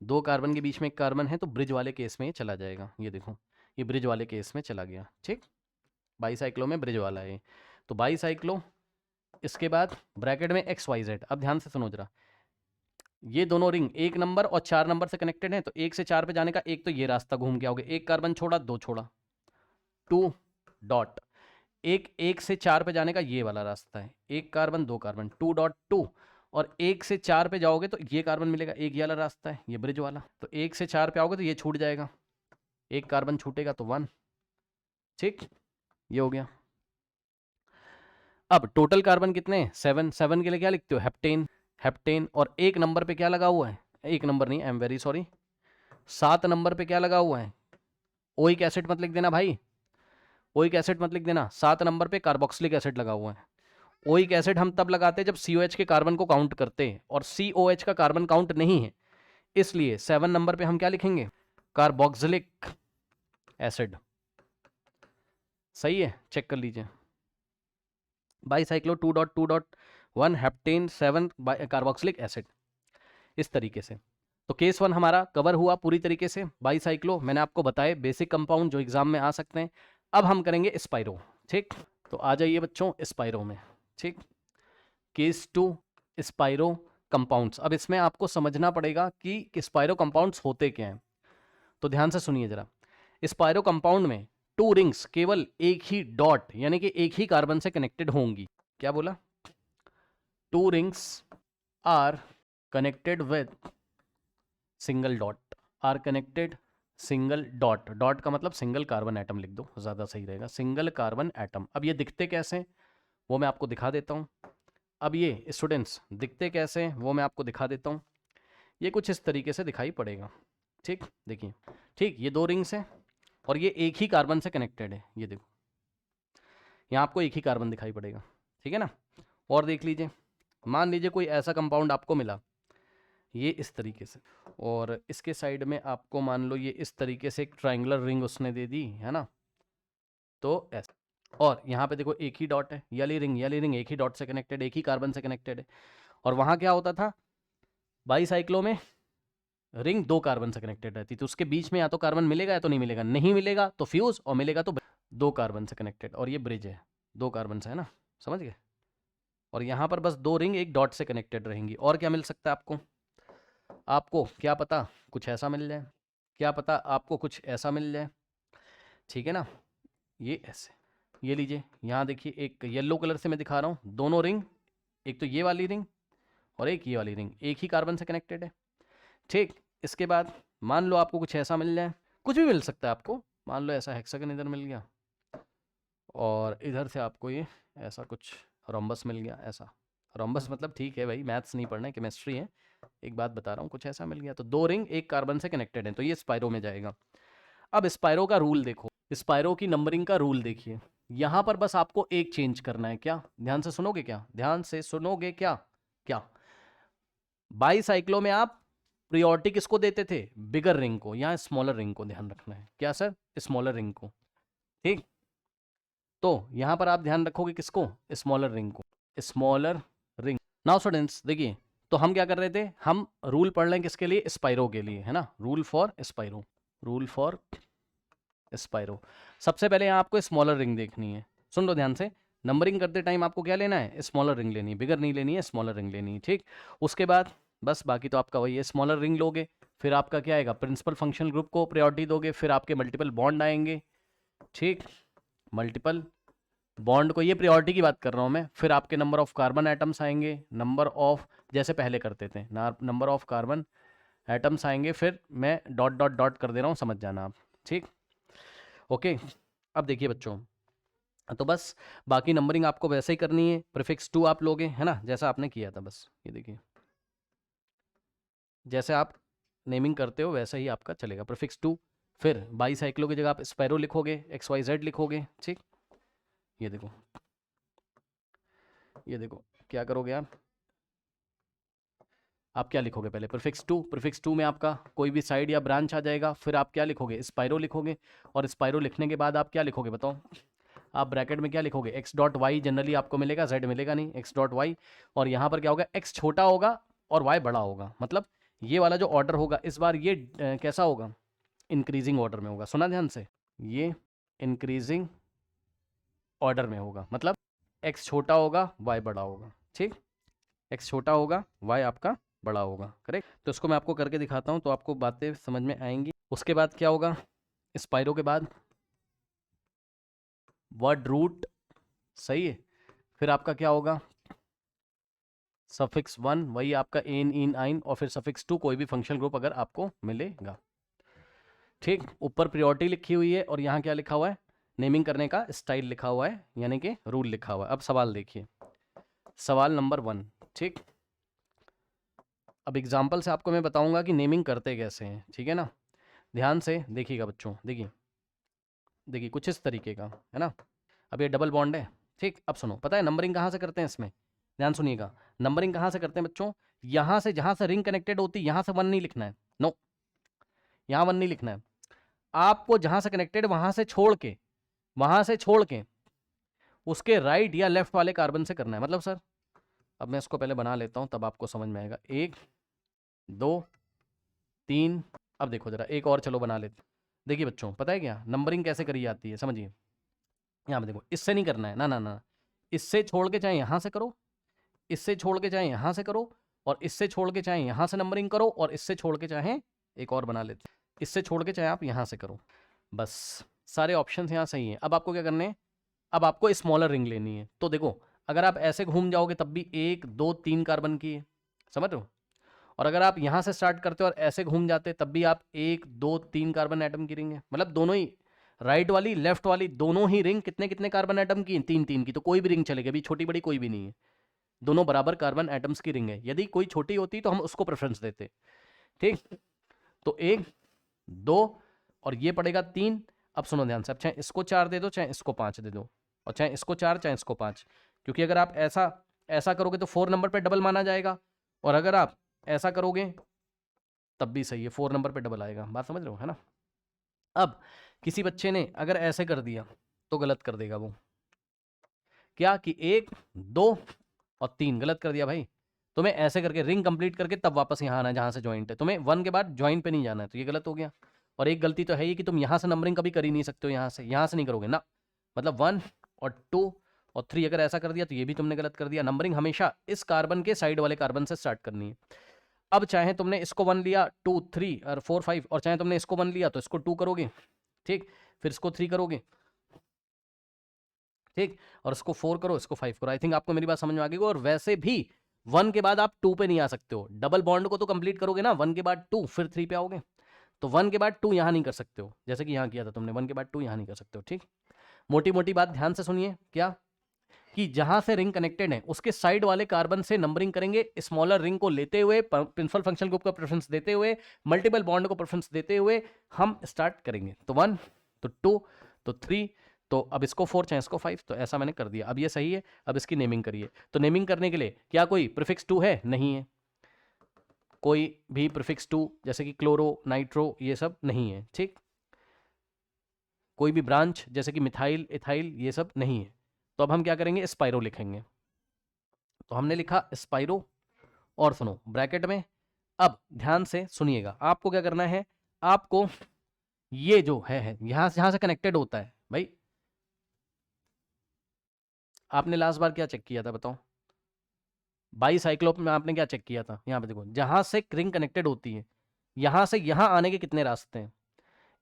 2 कार्बन के बीच में एक कार्बन है, तो ब्रिज वाले केस में ये चला जाएगा। ये देखो, ये ब्रिज वाले केस में चला गया, ठीक। बाईसाइक्लो में ब्रिज वाला है, तो बाईसाइक्लो। इसके बाद ब्रैकेट में XYZ। अब ध्यान से सुनो जरा, ये दोनों रिंग 1 नंबर और 4 नंबर से कनेक्टेड हैं, तो 1 से 4 पे जाने का एक तो ये रास्ता घूम के आओगे, एक कार्बन छोड़ा, 2 छोड़ा, 2 डॉट। एक 1 से 4 पे जाने का ये वाला रास्ता है, एक कार्बन 2 कार्बन, 2.2। और 1 से 4 पे जाओगे तो ये कार्बन मिलेगा, एक ये वाला रास्ता है, ये ब्रिज वाला। तो 1 से 4 पे आओगे तो ये छूट जाएगा, एक कार्बन छूटेगा तो 1, ठीक। ये हो गया। अब टोटल कार्बन कितने हैं? 7। 7 के लिए क्या लिखते हो? हेप्टेन। हेप्टेन। और एक नंबर पे क्या लगा हुआ है? एक नंबर नहीं, I am very sorry, 7 number पे क्या लगा हुआ है? ओइक एसिड मत लिख देना भाई, ओइक एसिड मत लिख देना। 7 नंबर पे कार्बोक्सिलिक एसिड लगा हुआ है। ओइक एसिड हम तब लगाते हैं जब COH के कार्बन को काउंट करते हैं, और COH का कार्बन काउंट नहीं है, इसलिए 7 नंबर पे हम क्या लिखेंगे? Carboxylic acid. सही है, चेक कर लीजिए। बाईसाइक्लो 2.2.1 हेप्टेन 7 कार्बोक्सिलिक एसिड, इस तरीके से। तो केस 1 हमारा कवर हुआ पूरी तरीके से। बाईसाइक्लो मैंने आपको बताए बेसिक कंपाउंड जो एग्जाम में आ सकते हैं। अब हम करेंगे स्पाइरो, ठीक। तो आ जाइए बच्चों स्पाइरो में, ठीक। Case 2 spiro compounds. अब इसमें आपको समझना पड़ेगा कि स्पाइरो कंपाउंड्स होते क्या हैं, तो ध्यान से सुनिए जरा। स्पाइरो कंपाउंड में 2 रिंग्स केवल एक ही डॉट यानी कि एक ही कार्बन से कनेक्टेड होंगी। क्या बोला? 2 rings are connected with single dot, are connected single dot. Dot का मतलब सिंगल कार्बन एटम लिख दो, ज़्यादा सही रहेगा, सिंगल कार्बन एटम। अब ये दिखते कैसे हैं वो मैं आपको दिखा देता हूँ। अब ये स्टूडेंट्स दिखते कैसे हैं वो मैं आपको दिखा देता हूँ। ये कुछ इस तरीके से दिखाई पड़ेगा, ठीक। देखिए, ठीक, ये 2 रिंग्स हैं और ये एक ही कार्बन से कनेक्टेड है। ये देखो, यहाँ आपको एक ही कार्बन दिखाई पड़ेगा, ठीक है ना। और देख लीजिए, मान लीजिए कोई ऐसा कंपाउंड आपको मिला, ये इस तरीके से, और इसके साइड में आपको मान लो ये इस तरीके से एक ट्रायंगुलर रिंग उसने दे दी है ना, तो ऐसे। और यहाँ पे देखो एक ही डॉट है, यली रिंग एक ही डॉट से कनेक्टेड, एक ही कार्बन से कनेक्टेड है। और वहाँ क्या होता था? बाईसाइक्लो में रिंग 2 कार्बन से कनेक्टेड रहती, तो उसके बीच में या तो कार्बन मिलेगा या तो नहीं मिलेगा, नहीं मिलेगा तो फ्यूज, और मिलेगा तो 2 कार्बन से कनेक्टेड। और ये ब्रिज है, 2 कार्बन से, है ना, समझ गए। और यहाँ पर बस 2 रिंग एक डॉट से कनेक्टेड रहेंगी। और क्या मिल सकता है आपको? आपको क्या पता कुछ ऐसा मिल जाए, क्या पता आपको कुछ ऐसा मिल जाए, ठीक है ना। ये ऐसे, ये लीजिए, यहाँ देखिए एक येलो कलर से मैं दिखा रहा हूँ, दोनों रिंग, एक तो ये वाली रिंग और एक ये वाली रिंग एक ही कार्बन से कनेक्टेड है, ठीक। इसके बाद मान लो आपको कुछ ऐसा मिल जाए, कुछ भी मिल सकता है आपको, मान लो ऐसा हेक्सागन इधर मिल गया और इधर से आपको ये ऐसा कुछ रोम्बस मिल गया। ऐसा रोम्बस मतलब ठीक है भाई, मैथ्स नहीं पढ़ना है, केमिस्ट्री है, एक बात बता रहा हूँ, कुछ ऐसा मिल गया। तो 2 रिंग एक कार्बन से कनेक्टेड है, तो ये स्पाइरो में जाएगा। अब स्पाइरो का रूल देखो, स्पाइरो की नंबरिंग का रूल देखिए। यहाँ पर बस आपको एक चेंज करना है। क्या? ध्यान से सुनोगे क्या? ध्यान से सुनोगे क्या? क्या? बाईसाइक्लो में आप प्रियोरिटी किसको देते थे? बिगर रिंग को। यहाँ स्मॉलर रिंग को ध्यान रखना है। क्या सर? स्मॉलर रिंग को, ठीक। तो यहां पर आप ध्यान रखोगे किसको? स्मॉलर रिंग को, स्मॉलर रिंग। नाउ स्टूडेंट्स देखिए, तो हम क्या कर रहे थे? हम रूल पढ़ रहे हैं किसके लिए? स्पाइरो के लिए, है ना। Rule for spiro, rule for spiro. सबसे पहले यहाँ आपको स्मॉलर रिंग देखनी है। सुन लो ध्यान से, नंबरिंग करते टाइम आपको क्या लेना है? स्मॉलर रिंग लेनी है, बिगर नहीं लेनी है, स्मॉलर रिंग लेनी है, ठीक। उसके बाद बस बाकी तो आपका वही है, स्मॉलर रिंग लोगे, फिर आपका क्या आएगा? प्रिंसिपल फंक्शनल ग्रुप को प्रायोरिटी दोगे, फिर आपके मल्टीपल बॉन्ड आएंगे, ठीक। मल्टीपल बॉन्ड को, ये प्रायोरिटी की बात कर रहा हूँ मैं। फिर आपके नंबर ऑफ कार्बन एटम्स आएंगे, नंबर ऑफ, जैसे पहले करते थे ना, नंबर ऑफ कार्बन एटम्स आएंगे। फिर मैं डॉट डॉट डॉट कर दे रहा हूँ, समझ जाना आप, ठीक। ओके, अब देखिए बच्चों, तो बस बाकी नंबरिंग आपको वैसे ही करनी है। प्रीफिक्स 2 आप लोगे, है ना, जैसा आपने किया था। बस ये देखिए, जैसे आप नेमिंग करते हो वैसे ही आपका चलेगा, प्रीफिक्स 2। फिर बाईसाइक्लो की जगह आप स्पाइरो लिखोगे, XYZ लिखोगे, ठीक। ये देखो, ये देखो क्या करोगे आप? आप क्या लिखोगे पहले प्रीफिक्स टू में आपका कोई भी साइड या ब्रांच आ जाएगा, फिर आप क्या लिखोगे स्पाइरो लिखोगे, और स्पाइरो लिखने के बाद आप क्या लिखोगे बताओ, आप ब्रैकेट में क्या लिखोगे एक्स डॉट वाई जनरली आपको मिलेगा, जेड मिलेगा नहीं, एक्स डॉट वाई, और यहाँ पर क्या होगा एक्स छोटा होगा और वाई बड़ा होगा, मतलब ये वाला जो ऑर्डर होगा इस बार ये कैसा होगा, इंक्रीजिंग ऑर्डर में होगा। सुना ध्यान से, ये इंक्रीजिंग ऑर्डर में होगा, मतलब एक्स छोटा होगा वाई बड़ा होगा, ठीक, एक्स छोटा होगा वाई आपका बड़ा होगा, करेक्ट। तो इसको मैं आपको करके दिखाता हूँ तो आपको बातें समझ में आएंगी। उसके बाद क्या होगा, स्पाइरो के बाद वर्ड रूट, सही है, फिर आपका क्या होगा सफिक्स 1 वही आपका एन इन आइन, और फिर सफिक्स 2 कोई भी फंक्शनल ग्रुप अगर आपको मिलेगा, ठीक। ऊपर प्रियोरिटी लिखी हुई है और यहाँ क्या लिखा हुआ है, नेमिंग करने का स्टाइल लिखा हुआ है, यानी कि रूल लिखा हुआ है। अब सवाल देखिए, सवाल नंबर 1, ठीक। अब एग्जाम्पल से आपको मैं बताऊंगा कि नेमिंग करते कैसे हैं, ठीक है ना, ध्यान से देखिएगा बच्चों, देखिए देखिए कुछ इस तरीके का है ना। अब ये डबल बॉन्ड है, ठीक। अब सुनो, पता है नंबरिंग कहाँ से करते हैं इसमें, ध्यान सुनिएगा, नंबरिंग कहाँ से करते हैं बच्चों, यहाँ से जहाँ से रिंग कनेक्टेड होती है यहाँ से 1 नहीं लिखना है, नो, यहाँ 1 नहीं लिखना है, आपको जहाँ से कनेक्टेड वहाँ से छोड़ के उसके राइट या लेफ्ट वाले कार्बन से करना है। मतलब सर, अब मैं इसको पहले बना लेता हूँ तब आपको समझ में आएगा। 1 2 3, अब देखो जरा एक और चलो बना लेते। देखिए बच्चों, पता है क्या नंबरिंग कैसे करी जाती है, समझिए। यहाँ पे देखो, इससे नहीं करना है, ना ना ना, इससे छोड़ के चाहे यहाँ से करो, इससे छोड़ के चाहे यहाँ से करो, और इससे छोड़ के चाहे यहाँ से नंबरिंग करो, और इससे छोड़ के चाहे एक और बना लेते, इससे छोड़ के चाहे आप यहाँ से करो, बस सारे ऑप्शन यहाँ सही हैं। अब आपको क्या करने हैं, अब आपको स्मॉलर रिंग लेनी है। तो देखो, अगर आप ऐसे घूम जाओगे तब भी 1 2 3 कार्बन की है, समझ रहे हो, और अगर आप यहाँ से स्टार्ट करते हो और ऐसे घूम जाते तब भी आप 1 2 3 कार्बन एटम की रिंग है, मतलब दोनों ही राइट वाली लेफ्ट वाली दोनों ही रिंग कितने कितने कार्बन एटम की, 3 3 की, तो कोई भी रिंग चलेगी, अभी छोटी बड़ी कोई भी नहीं है, दोनों बराबर कार्बन एटम्स की रिंग है। यदि कोई छोटी होती तो हम उसको प्रेफरेंस देते, ठीक। तो 1 2 और ये पड़ेगा 3। अब सुनो ध्यान से, अब चाहे इसको 4 दे दो चाहे इसको 5 दे दो, और चाहे इसको 4 चाहे इसको 5, क्योंकि अगर आप ऐसा ऐसा करोगे तो 4 नंबर पे डबल माना जाएगा, और अगर आप ऐसा करोगे तब भी सही है, 4 नंबर पे डबल आएगा। बात समझ रहे हो, है ना। अब किसी बच्चे ने अगर ऐसे कर दिया तो गलत कर देगा वो, क्या कि 1 2 और 3 गलत कर दिया भाई, तुम्हें ऐसे करके रिंग कंप्लीट करके तब वापस यहाँ आना है जहाँ से ज्वाइंट है, तुम्हें 1 के बाद ज्वाइंट पे नहीं जाना है, तो ये गलत हो गया। और एक गलती तो है ही कि तुम यहाँ से नंबरिंग कभी कर ही नहीं सकते हो, यहाँ से नहीं करोगे ना, मतलब 1 और 2 और 3 अगर ऐसा कर दिया तो ये भी तुमने गलत कर दिया। नंबरिंग हमेशा इस कार्बन के साइड वाले कार्बन से स्टार्ट करनी है। अब चाहे तुमने इसको 1 लिया 2 3 और 4 5, और चाहे तुमने इसको 1 लिया तो इसको 2 करोगे, ठीक, फिर इसको 3 करोगे, ठीक, और इसको 4 करो, इसको 5 करो। आई थिंक आपको मेरी बात समझ में आ गई। और वैसे भी 1 के बाद आप 2 पे नहीं आ सकते हो, डबल बॉन्ड को तो कंप्लीट करोगे ना, 1 के बाद 2 फिर 3 पे आओगे, तो 1 के बाद 2 यहाँ नहीं कर सकते हो, जैसे कि यहाँ किया था तुमने, 1 के बाद 2 यहाँ नहीं कर सकते हो, ठीक। मोटी मोटी बात ध्यान से सुनिए, क्या कि जहां से रिंग कनेक्टेड है उसके साइड वाले कार्बन से नंबरिंग करेंगे, स्मॉलर रिंग को लेते हुए, प्रिंसिपल फंक्शनल ग्रुप को प्रेफरेंस देते हुए, मल्टीपल बॉन्ड को प्रेफरेंस देते हुए हम स्टार्ट करेंगे। तो 1 तो 2 तो 3, तो अब इसको 4 चाहे इसको 5, तो ऐसा मैंने कर दिया। अब ये सही है, अब इसकी नेमिंग करिए। तो नेमिंग करने के लिए क्या कोई प्रीफिक्स 2 है, नहीं है, कोई भी प्रीफिक्स 2 जैसे कि क्लोरो नाइट्रो ये सब नहीं है, ठीक, कोई भी ब्रांच जैसे कि मिथाइल इथाइल ये सब नहीं है। तो अब हम क्या करेंगे, स्पाइरो लिखेंगे। तो हमने लिखा स्पाइरो, और सुनो ब्रैकेट में, अब ध्यान से सुनिएगा, आपको क्या करना है, आपको ये जो है यहां से कनेक्टेड होता है भाई, आपने लास्ट बार क्या चेक किया था बताओ, बाईसाइक्लोप में आपने क्या चेक किया था, यहाँ पे देखो जहां से रिंग कनेक्टेड होती है यहां से यहां आने के कितने रास्ते हैं।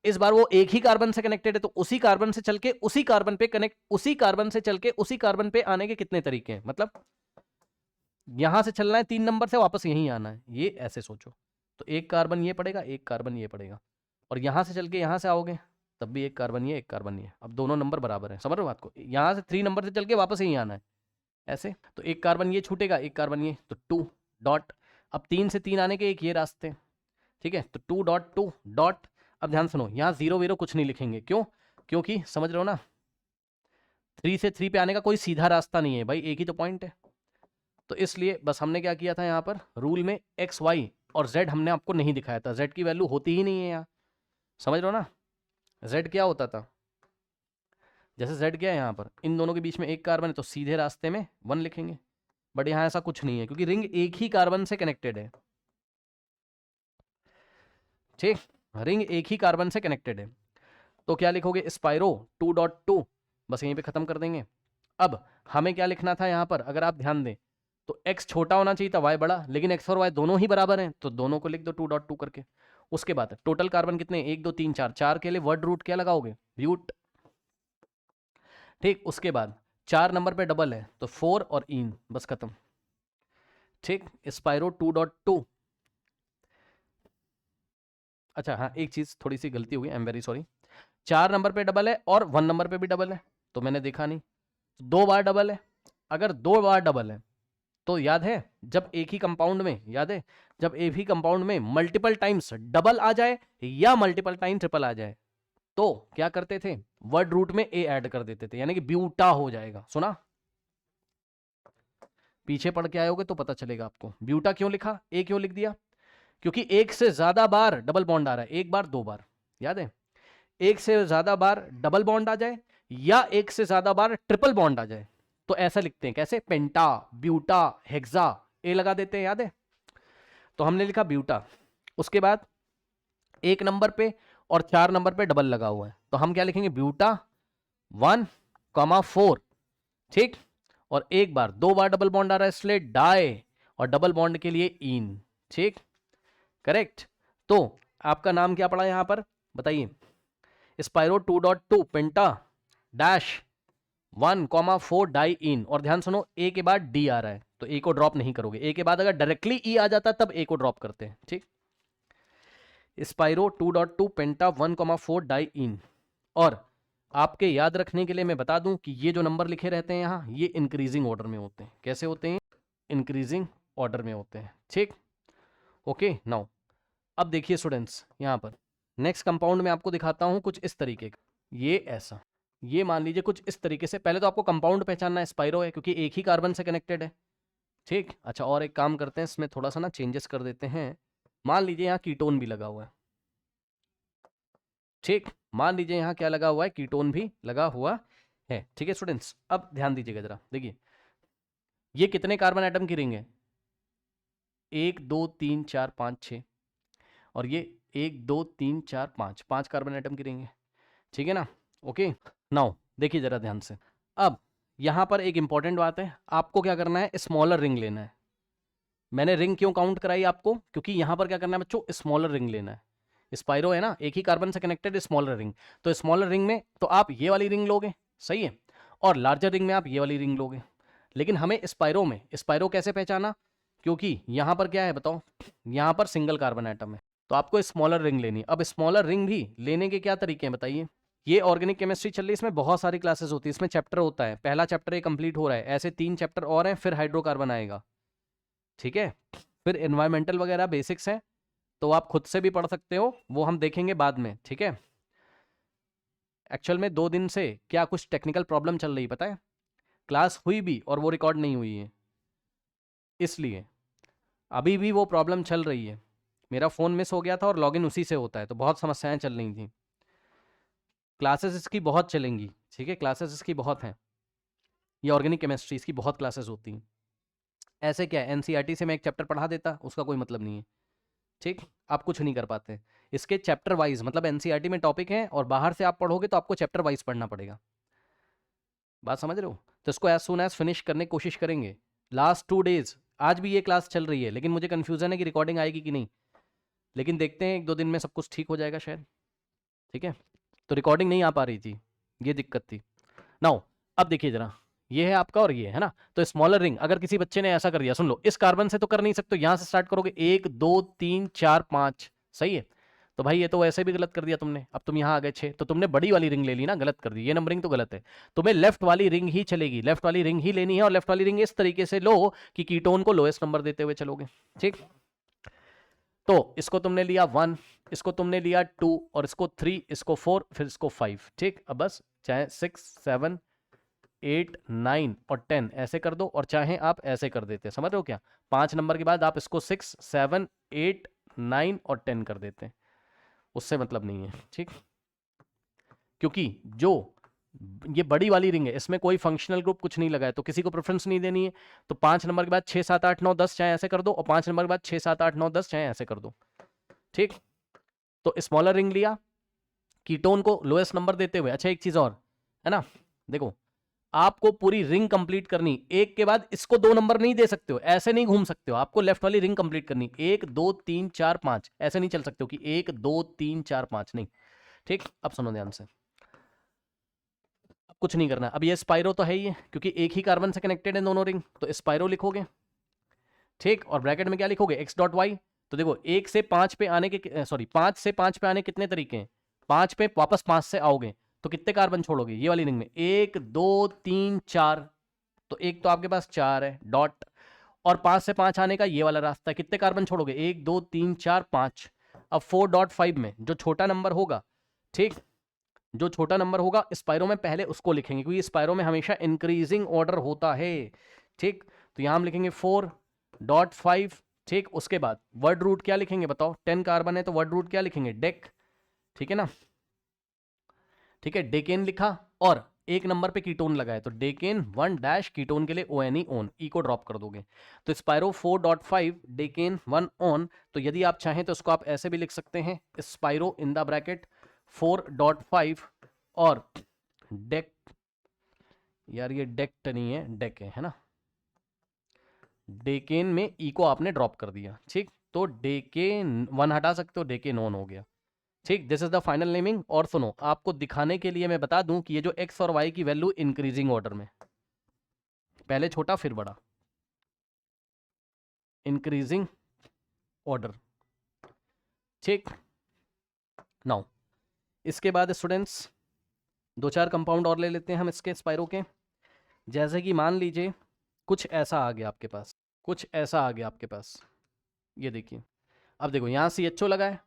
इस बार वो एक ही कार्बन से कनेक्टेड है, तो उसी कार्बन से चल के उसी कार्बन पे कनेक्ट, उसी कार्बन से चल के उसी कार्बन पे आने के कितने तरीके हैं, मतलब यहां से चलना है 3 नंबर से वापस यहीं आना है, ये ऐसे सोचो। तो एक कार्बन ये पड़ेगा, एक कार्बन ये पड़ेगा, और यहां से चल के यहां से आओगे तब भी एक कार्बन ये एक कार्बन ये, अब दोनों नंबर बराबर है, समझ रहे हो बात को, यहां से 3 नंबर से चल के वापस यहीं आना है ऐसे, तो एक कार्बन ये छूटेगा एक कार्बन ये, तो 2 डॉट, अब 3 से 3 आने के एक ये रास्ते, ठीक है, तो 2 डॉट 2 डॉट। अब ध्यान सुनो, यहाँ 0 0 कुछ नहीं लिखेंगे, क्यों, क्योंकि समझ रहे हो ना 3 से 3 पे आने का कोई सीधा रास्ता नहीं है भाई, एक ही तो पॉइंट है, तो इसलिए बस हमने क्या किया था यहाँ पर, रूल में एक्स वाई और जेड हमने आपको नहीं दिखाया था, जेड की वैल्यू होती ही नहीं है यहाँ, समझ रहे हो ना। जेड क्या होता था, जैसे जेड क्या है यहाँ पर, इन दोनों के बीच में एक कार्बन है तो सीधे रास्ते में 1 लिखेंगे, बट यहाँ ऐसा कुछ नहीं है क्योंकि रिंग एक ही कार्बन से कनेक्टेड है। ठीक, रिंग एक ही कार्बन से कनेक्टेड है, तो क्या लिखोगे, स्पाइरो 2.2, बस यहीं पे खत्म कर देंगे। अब हमें क्या लिखना था यहाँ पर, अगर आप ध्यान दें तो x छोटा होना चाहिए था, y बड़ा, लेकिन x और y दोनों ही बराबर हैं तो दोनों को लिख दो 2.2 करके। उसके बाद टोटल कार्बन कितने, 1 2 3 4, 4 के लिए वर्ड रूट क्या लगाओगे, ब्यूट। ठीक, उसके बाद 4 नंबर पे डबल है तो 4 और इन, बस खत्म। ठीक, स्पाइरो 2.2। अच्छा हाँ, एक चीज थोड़ी सी गलती हुई, I am very sorry. 4 number पे डबल है और 1 नंबर पे भी डबल है, तो मैंने देखा नहीं, 2 बार डबल है। अगर 2 बार डबल है तो याद है जब एक ही कंपाउंड में, याद है जब एक ही कंपाउंड में मल्टीपल टाइम्स डबल आ जाए या मल्टीपल टाइम ट्रिपल आ जाए तो क्या करते थे, वर्ड रूट में ए ऐड कर देते थे, यानी कि ब्यूटा हो जाएगा। सुना, पीछे पढ़ के आयोगे तो पता चलेगा आपको। ब्यूटा क्यों लिखा, ए क्यों लिख दिया, क्योंकि एक से ज्यादा बार डबल बॉन्ड आ रहा है, एक बार 2 बार, याद है, एक से ज्यादा बार डबल बॉन्ड आ जाए या एक से ज्यादा बार ट्रिपल बॉन्ड आ जाए तो ऐसा लिखते हैं, कैसे, पेंटा, ब्यूटा, हेक्सा, ए लगा देते हैं, याद है। तो हमने लिखा ब्यूटा, उसके बाद 1 नंबर पे और 4 नंबर पे डबल लगा हुआ है तो हम क्या लिखेंगे, ब्यूटा 1,4। ठीक, और एक बार 2 बार डबल बॉन्ड आ रहा है इसलिए डाई, और डबल बॉन्ड के लिए इन। ठीक, करेक्ट। तो आपका नाम क्या पड़ा यहां पर, बताइए, स्पाइरो 2.2 पेंटा डैश 1,4 डाई इन, और ध्यान सुनो ए के बाद डी आ रहा है तो ए को ड्रॉप नहीं करोगे, ए के बाद अगर डायरेक्टली ई आ जाता तब ए को ड्रॉप करते हैं। ठीक, स्पाइरो 2.2 पेंटा 1,4 डाई इन। और आपके याद रखने के लिए मैं बता दूं कि ये जो नंबर लिखे रहते हैं यहाँ, ये इंक्रीजिंग ऑर्डर में होते हैं। कैसे होते हैं, इंक्रीजिंग ऑर्डर में होते हैं। ठीक, ओके। नाउ अब देखिए स्टूडेंट्स, यहाँ पर नेक्स्ट कंपाउंड में आपको दिखाता हूं कुछ इस तरीके का, ये ऐसा, ये मान लीजिए कुछ इस तरीके से। पहले तो आपको कंपाउंड पहचानना है, स्पाइरो है क्योंकि एक ही कार्बन से कनेक्टेड है। ठीक, अच्छा और एक काम करते हैं, इसमें थोड़ा सा ना चेंजेस कर देते हैं। मान लीजिए यहाँ कीटोन भी लगा हुआ है। ठीक, मान लीजिए यहाँ क्या लगा हुआ है, कीटोन भी लगा हुआ है। ठीक है स्टूडेंट्स, अब ध्यान दीजिएगा जरा, देखिए ये कितने कार्बन एटम की रिंग है, 1 2 3 4 5 6, और ये 1 2 3 4 5, 5 कार्बन एटम की रिंग है। ठीक है ना, ओके। नाउ देखिए जरा ध्यान से, अब यहां पर एक इंपॉर्टेंट बात है, आपको क्या करना है, स्मॉलर रिंग लेना है। मैंने रिंग क्यों काउंट कराई आपको, क्योंकि यहां पर क्या करना है बच्चों, स्मॉलर रिंग लेना है। स्पाइरो है ना, एक ही कार्बन से कनेक्टेड स्मॉलर रिंग, तो स्मॉलर रिंग में तो आप ये वाली रिंग लोगे, सही है, और लार्जर रिंग में आप ये वाली रिंग लोगे। लेकिन हमें स्पाइरो में, स्पाइरो कैसे पहचाना, क्योंकि यहां पर क्या है बताओ, यहां पर सिंगल कार्बन एटम है तो आपको स्मॉलर रिंग लेनी। अब स्मॉलर रिंग भी लेने के क्या तरीके हैं बताइए। ये ऑर्गेनिक केमिस्ट्री चल रही है, इसमें बहुत सारी क्लासेस होती है, इसमें चैप्टर होता है, पहला चैप्टर ये कंप्लीट हो रहा है, ऐसे 3 चैप्टर और हैं, फिर हाइड्रोकार्बन आएगा। ठीक है, फिर एनवायरमेंटल वगैरह बेसिक्स हैं, तो आप खुद से भी पढ़ सकते हो, वो हम देखेंगे बाद में। ठीक है, एक्चुअल में 2 दिन से क्या कुछ टेक्निकल प्रॉब्लम चल रही पता है, क्लास हुई भी और वो रिकॉर्ड नहीं हुई है, इसलिए अभी भी वो प्रॉब्लम चल रही है। मेरा फ़ोन मिस हो गया था और लॉगिन उसी से होता है, तो बहुत समस्याएं चल रही थी। क्लासेस इसकी बहुत चलेंगी, ठीक है, क्लासेस इसकी बहुत हैं, ये ऑर्गेनिक केमिस्ट्री, इसकी बहुत क्लासेस होती हैं। ऐसे क्या है, एनसीईआरटी से मैं एक चैप्टर पढ़ा देता, उसका कोई मतलब नहीं है। ठीक, आप कुछ नहीं कर पाते, इसके चैप्टर वाइज, मतलब एनसीईआरटी में टॉपिक है और बाहर से आप पढ़ोगे तो आपको चैप्टर वाइज पढ़ना पड़ेगा। बात समझ रहे हो, तो इसको एज सुन एज फिनिश करने की कोशिश करेंगे। लास्ट 2 डेज, आज भी ये क्लास चल रही है, लेकिन मुझे कन्फ्यूज़न है कि रिकॉर्डिंग आएगी कि नहीं, लेकिन देखते हैं 1-2 दिन में सब कुछ ठीक हो जाएगा शायद। ठीक है, तो रिकॉर्डिंग नहीं आ पा रही थी, ये दिक्कत थी। नाउ अब देखिए जरा, ये है आपका और ये है ना, तो स्मॉलर रिंग अगर किसी बच्चे ने ऐसा कर दिया, सुन लो, इस कार्बन से तो कर नहीं सकते, यहां से स्टार्ट करोगे 1 2 3 4 5, सही है, तो भाई ये तो वैसे भी गलत कर दिया तुमने, अब तुम यहाँ आ गए 6, तो तुमने बड़ी वाली रिंग ले ली ना, गलत कर दी, ये नंबरिंग तो गलत है। तुम्हें लेफ्ट वाली रिंग ही चलेगी, लेफ्ट वाली रिंग ही लेनी है, और लेफ्ट वाली रिंग इस तरीके से लो कि कीटोन को लोएस्ट नंबर देते हुए चलोगे। ठीक, तो इसको तुमने लिया 1, इसको तुमने लिया 2, और इसको 3, इसको 4, फिर इसको 5। ठीक, अब बस चाहे 6 7 8 9 और 10 ऐसे कर दो, और चाहे आप ऐसे कर देते, समझ रहे हो क्या? 5 नंबर के बाद आप इसको 6 7 8 9 और 10 कर देते हैं, उससे मतलब नहीं है, ठीक। क्योंकि जो ये बड़ी वाली रिंग है इसमें कोई फंक्शनल ग्रुप कुछ नहीं लगा है, तो किसी को प्रेफरेंस नहीं देनी है। तो 5 नंबर के बाद 6 7 8 9 10 चाहे ऐसे कर दो, और 5 नंबर के बाद 6 7 8 9 10 चाहे ऐसे कर दो, ठीक। तो स्मॉलर रिंग लिया, कीटोन को लोएस्ट नंबर देते हुए। अच्छा एक चीज और है ना, देखो आपको पूरी रिंग कंप्लीट करनी, एक के बाद इसको 2 नंबर नहीं दे सकते हो, ऐसे नहीं घूम सकते हो, आपको लेफ्ट वाली रिंग कंप्लीट करनी, 1 2 3 4 5 ऐसे नहीं चल सकते हो कि 1 2 3 4 5 नहीं, ठीक। अब सुनो ध्यान से, अब कुछ नहीं करना। अब ये स्पाइरो तो है ही है क्योंकि एक ही कार्बन से कनेक्टेड है दोनों रिंग, तो स्पाइरो लिखोगे, ठीक। और ब्रैकेट में क्या लिखोगे, एक्स डॉट वाई। तो देखो 1 से 5 पे आने के, सॉरी 5 से 5 पे आने कितने तरीके हैं, 5 पे वापस 5 से आओगे तो कितने कार्बन छोड़ोगे ये वाली रिंग में, 1 2 3 4, तो एक तो आपके पास 4 है डॉट, और 5 से 5 आने का ये वाला रास्ता है, कितने कार्बन छोड़ोगे, 1 2 3 4 5। अब 4.5 में जो छोटा नंबर होगा, ठीक, जो छोटा नंबर होगा स्पाइरो में पहले उसको लिखेंगे, क्योंकि स्पाइरो में हमेशा इंक्रीजिंग ऑर्डर होता है, ठीक। तो यहां हम लिखेंगे 4.5, ठीक। उसके बाद वर्ड रूट क्या लिखेंगे बताओ, 10 कार्बन है तो वर्ड रूट क्या लिखेंगे, डेक, ठीक है ना, ठीक है। डेकेन लिखा और एक नंबर पे कीटोन लगाए, तो डेकेन 1 डैश, कीटोन के लिए ONE ऑन, ई को ड्रॉप कर दोगे, तो स्पाइरो 4.5 डेकेन 1 ऑन। तो यदि आप चाहें तो इसको आप ऐसे भी लिख सकते हैं, स्पाइरो इन द ब्रैकेट 4.5 और डेक, यार ये डेक्ट नहीं है डेक है ना, डेकेन में ई को आपने ड्रॉप कर दिया, ठीक। तो डेकेन 1 हटा सकते हो, डेकेन ऑन हो गया, ठीक। This is the final naming. और सुनो आपको दिखाने के लिए मैं बता दूं कि ये जो एक्स और वाई की वैल्यू इंक्रीजिंग ऑर्डर में, पहले छोटा फिर बड़ा, इंक्रीजिंग ऑर्डर, ठीक। नाउ इसके बाद स्टूडेंट्स 2-4 कंपाउंड और ले लेते हैं हम इसके स्पाइरो के। जैसे कि मान लीजिए कुछ ऐसा आ गया आपके पास, कुछ ऐसा आ गया आपके पास, ये देखिए। अब देखो यहाँ CHO लगा है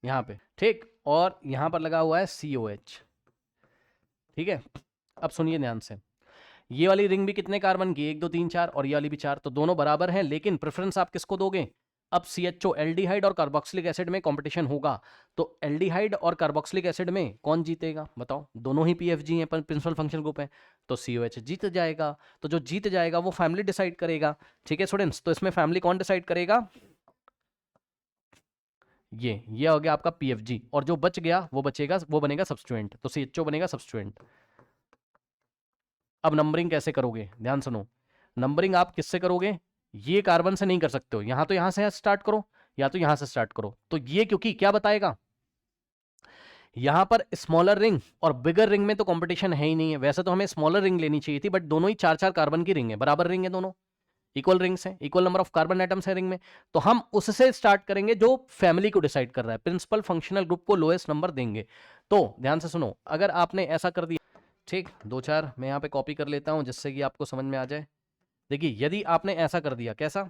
यहाँ पे, ठीक, और यहाँ पर लगा हुआ है COH, ठीक है। अब सुनिए ध्यान से, ये वाली रिंग भी कितने कार्बन की, 1 2 3 4, और ये वाली भी 4, तो दोनों बराबर हैं, लेकिन प्रेफरेंस आप किसको दोगे। अब CHO एल्डिहाइड और कार्बोक्सिलिक एसिड में कंपटीशन होगा, तो एल्डिहाइड और कार्बोक्सिलिक एसिड में कौन जीतेगा बताओ, दोनों ही PFG हैं, प्रिंसिपल फंक्शन ग्रुप है, तो COH जीत जाएगा। तो जो जीत जाएगा वो फैमिली डिसाइड करेगा, ठीक है स्टूडेंट्स। तो इसमें फैमिली कौन डिसाइड करेगा, ये हो गया आपका PFG, और जो बच गया वो बचेगा, वो बनेगा सब्स्टिट्यूएंट, तो CHO बनेगा सब्स्टिट्यूएंट। अब नंबरिंग कैसे करोगे, ध्यान सुनो, नंबरिंग आप किससे करोगे, ये कार्बन से नहीं कर सकते हो, यहां तो यहां से स्टार्ट करो या तो यहां से स्टार्ट करो। तो ये क्योंकि क्या बताएगा, यहां पर स्मॉलर रिंग और बिगर रिंग में तो कंपटीशन है ही नहीं है, वैसे तो हमें स्मॉलर रिंग लेनी चाहिए थी, बट दोनों ही 4-4 कार्बन की रिंग है, बराबर रिंग है दोनों, इक्वल रिंग्स हैं, equal number of carbon atoms है रिंग में, तो हम उससे स्टार्ट करेंगे जो फैमिली को डिसाइड कर रहा है, प्रिंसिपल फंक्शनल ग्रुप को लोएस्ट नंबर देंगे। तो ध्यान से सुनो, अगर आपने ऐसा कर दिया, ठीक, 2-4 मैं यहाँ पे कॉपी कर लेता हूँ जिससे कि आपको समझ में आ जाए। देखिए यदि आपने ऐसा कर दिया, कैसा,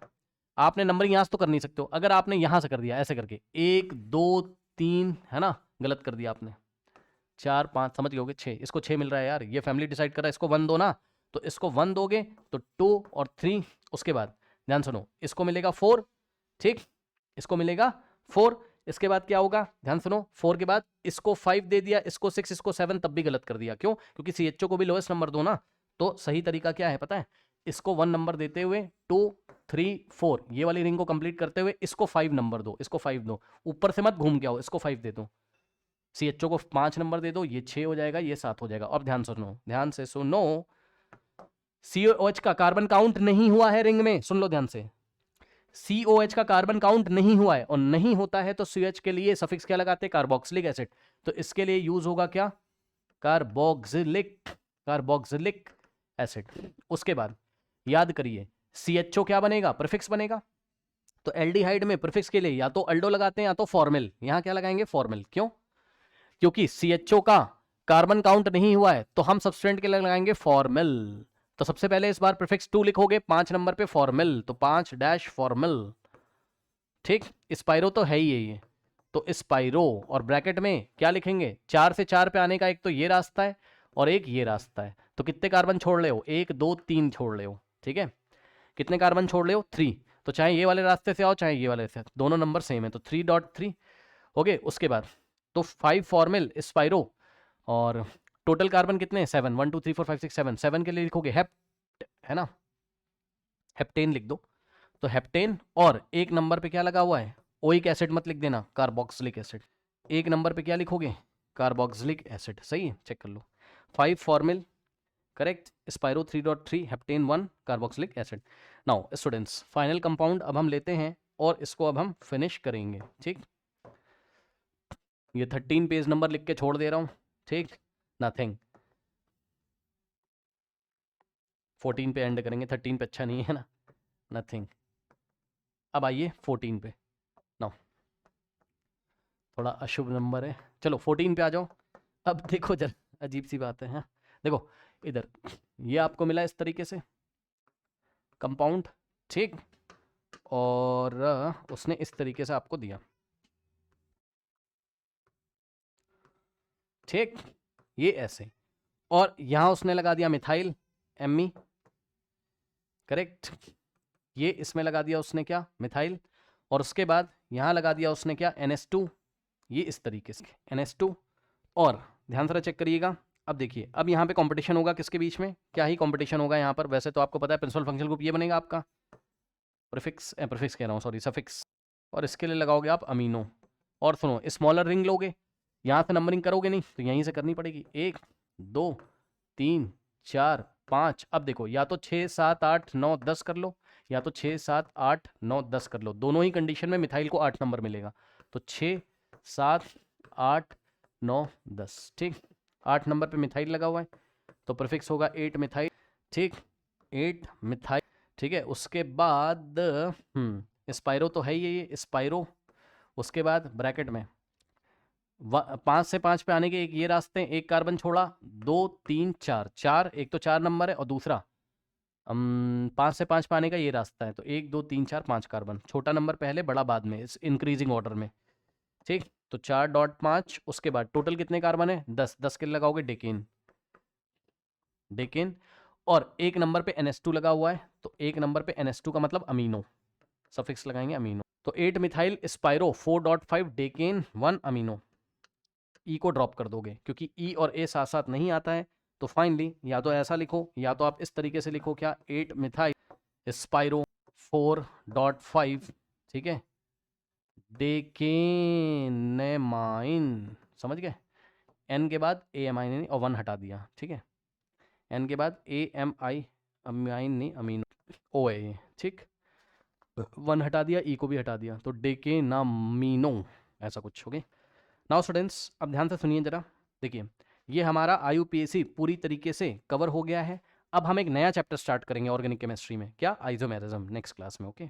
आपने नंबरिंग यहाँ से तो कर नहीं सकते हो, अगर आपने यहाँ से कर दिया ऐसे करके 1 2 3, है ना, गलत कर दिया आपने, 4 5, समझ गए, 6, इसको 6 मिल रहा है यार, ये फैमिली डिसाइड कर रहा है, इसको 1 दो ना, तो इसको 1 दोगे तो 2 और 3, उसके बाद ध्यान सुनो इसको मिलेगा 4, ठीक, इसको मिलेगा 4, इसके बाद क्या होगा, ध्यान सुनो, 4 के बाद इसको 5 दे दिया, इसको 6, इसको 7, तब भी गलत कर दिया, क्यों, क्योंकि CHO को भी लोएस्ट नंबर दो ना। तो सही तरीका क्या है पता है, इसको 1 नंबर देते हुए 2 3 4 ये वाली रिंग को कंप्लीट करते हुए इसको 5 नंबर दो, इसको 5 दो, ऊपर से मत घूम के आओ, इसको 5 दे दो, CHO को 5 नंबर दे दो, ये 6 हो जाएगा, ये 7 हो जाएगा। अब ध्यान सुनो, ध्यान से सुनो, COH का कार्बन काउंट नहीं हुआ है रिंग में, सुन लो ध्यान से, COH का कार्बन काउंट नहीं हुआ है, और नहीं होता है तो CH के लिए सफिक्स क्या लगाते हैं, कार्बोक्सिलिक एसिड, तो इसके लिए यूज होगा क्या, कार्बोक्सिलिक, कार्बोक्सिलिक एसिड। उसके बाद याद करिए CHO क्या बनेगा, प्रीफिक्स बनेगा, तो एल्डिहाइड में प्रीफिक्स के लिए या तो अल्डो लगाते हैं या तो फॉर्मिल, यहां क्या लगाएंगे, फॉर्मिल, क्यों, क्योंकि CHO का कार्बन काउंट नहीं हुआ है, तो हम सब्सटेंट के लिए लगाएंगे फॉर्मिल। तो सबसे पहले इस बार प्रीफिक्स 2 लिखोगे, 5 नंबर पे फॉर्मिल, तो 5 डैश फॉर्मिल, ठीक। स्पाइरो तो है ही ये, तो स्पाइरो, और ब्रैकेट में क्या लिखेंगे, 4 से 4 पे आने का एक तो ये रास्ता है और एक ये रास्ता है, तो कितने कार्बन छोड़ रहे हो, 1 2 3 छोड़ रहे हो, ठीक है। कितने कार्बन छोड़ रहे हो, 3। तो चाहे ये वाले रास्ते से आओ चाहे ये वाले से, दोनों नंबर सेम है, तो 3.3 हो गए। उसके बाद तो 5 फॉर्मिल स्पाइरो, और टोटल कार्बन कितने हैं, 7, 1 2 3 4 5 6 7, 7 के लिए लिखोगे हेप्ट, है ना, हेप्टेन लिख दो। तो हेप्टेन, और एक नंबर पे क्या लगा हुआ है, ओइक एसिड मत लिख देना, कार्बोक्सिलिक एसिड। एक नंबर पे क्या लिखोगे, कार्बोक्सिलिक एसिड, सही है, चेक कर लो। 5 formal correct, spiro 3.3, heptane 1, carboxylic acid. Now students, final compound अब हम लेते हैं और इसको अब हम फिनिश करेंगे, ठीक। ये 13 पेज नंबर लिख के छोड़ दे रहा हूँ, ठीक, नथिंग। 14 पे एंड करेंगे, 13 पे अच्छा नहीं है ना, नथिंग। अब आइए 14 पे, नाउ थोड़ा अशुभ नंबर है, चलो 14 पे आ जाओ। अब देखो जरा अजीब सी बात है, हाँ देखो इधर, ये आपको मिला इस तरीके से कंपाउंड, ठीक, और उसने इस तरीके से आपको दिया, ठीक, ये ऐसे, और यहां उसने लगा दिया मिथाइल एमी, करेक्ट, ये इसमें लगा दिया उसने क्या, मिथाइल, और उसके बाद यहां लगा दिया उसने क्या, NH2, ये इस तरीके से NH2। और ध्यान से चेक करिएगा, अब देखिए अब यहाँ पे कंपटीशन होगा किसके बीच में, क्या ही कंपटीशन होगा यहाँ पर, वैसे तो आपको पता है प्रिंसिपल फंक्शनल ग्रुप ये बनेगा आपका, प्रीफिक्स प्रीफिक्स कह रहा हूँ सॉरी, सफिक्स, और इसके लिए लगाओगे आप अमीनो। और सुनो, स्मॉलर रिंग लोगे, यहाँ से नंबरिंग करोगे नहीं तो यहीं से करनी पड़ेगी, 1 2 3 4 5। अब देखो या तो 6 7 8 9 10 कर लो, या तो 6 7 8 9 10 कर लो, दोनों ही कंडीशन में मिथाइल को 8 नंबर मिलेगा, तो 6 7 8 9 10, ठीक, 8 नंबर पे मिथाइल लगा हुआ है, तो प्रीफिक्स होगा 8 मिथाइल, ठीक, 8 मिथाइल, ठीक है। उसके बाद स्पाइरो तो है ये स्पाइरो, उसके बाद ब्रैकेट में 5 से 5 पे आने के एक ये रास्ते, एक कार्बन छोड़ा, 2 3 4 4, एक तो 4 नंबर है और दूसरा 5 से 5 पे आने का ये रास्ता है, तो 1 2 3 4 5 कार्बन, छोटा नंबर पहले बड़ा बाद में, इस इंक्रीजिंग ऑर्डर में, ठीक। तो 4.5, उसके बाद टोटल कितने कार्बन है, 10, 10 के लगाओगे डेकेन, डेकेन, और एक नंबर पे NH2 लगा हुआ है, तो एक नंबर पे NH2 का मतलब अमीनो, सफिक्स लगाएंगे अमीनो, तो 8 मिथाइल स्पाइरो 4.5 डेकेन 1 अमीनो। ई को ड्रॉप कर दोगे क्योंकि ई और ए साथ साथ नहीं आता है, तो फाइनली या तो ऐसा लिखो या तो आप इस तरीके से लिखो, क्या, 8 मिथाइल स्पाइरो 4.5, ठीक है, डेकेनेमाइन, समझ गए, एन के बाद AMI और 1 हटा दिया, ठीक है, एन के बाद AMI, अमीन नहीं अमीनो, ओ है, ठीक, 1 हटा दिया, ई को भी हटा दिया, तो डेकेनामीनो, ऐसा कुछ हो गया। नाउ स्टूडेंट्स अब ध्यान से सुनिए जरा, देखिए ये हमारा IUPAC पूरी तरीके से कवर हो गया है। अब हम एक नया चैप्टर स्टार्ट करेंगे ऑर्गेनिक केमिस्ट्री में, क्या, आइसोमेरिज्म, नेक्स्ट क्लास में, ओके।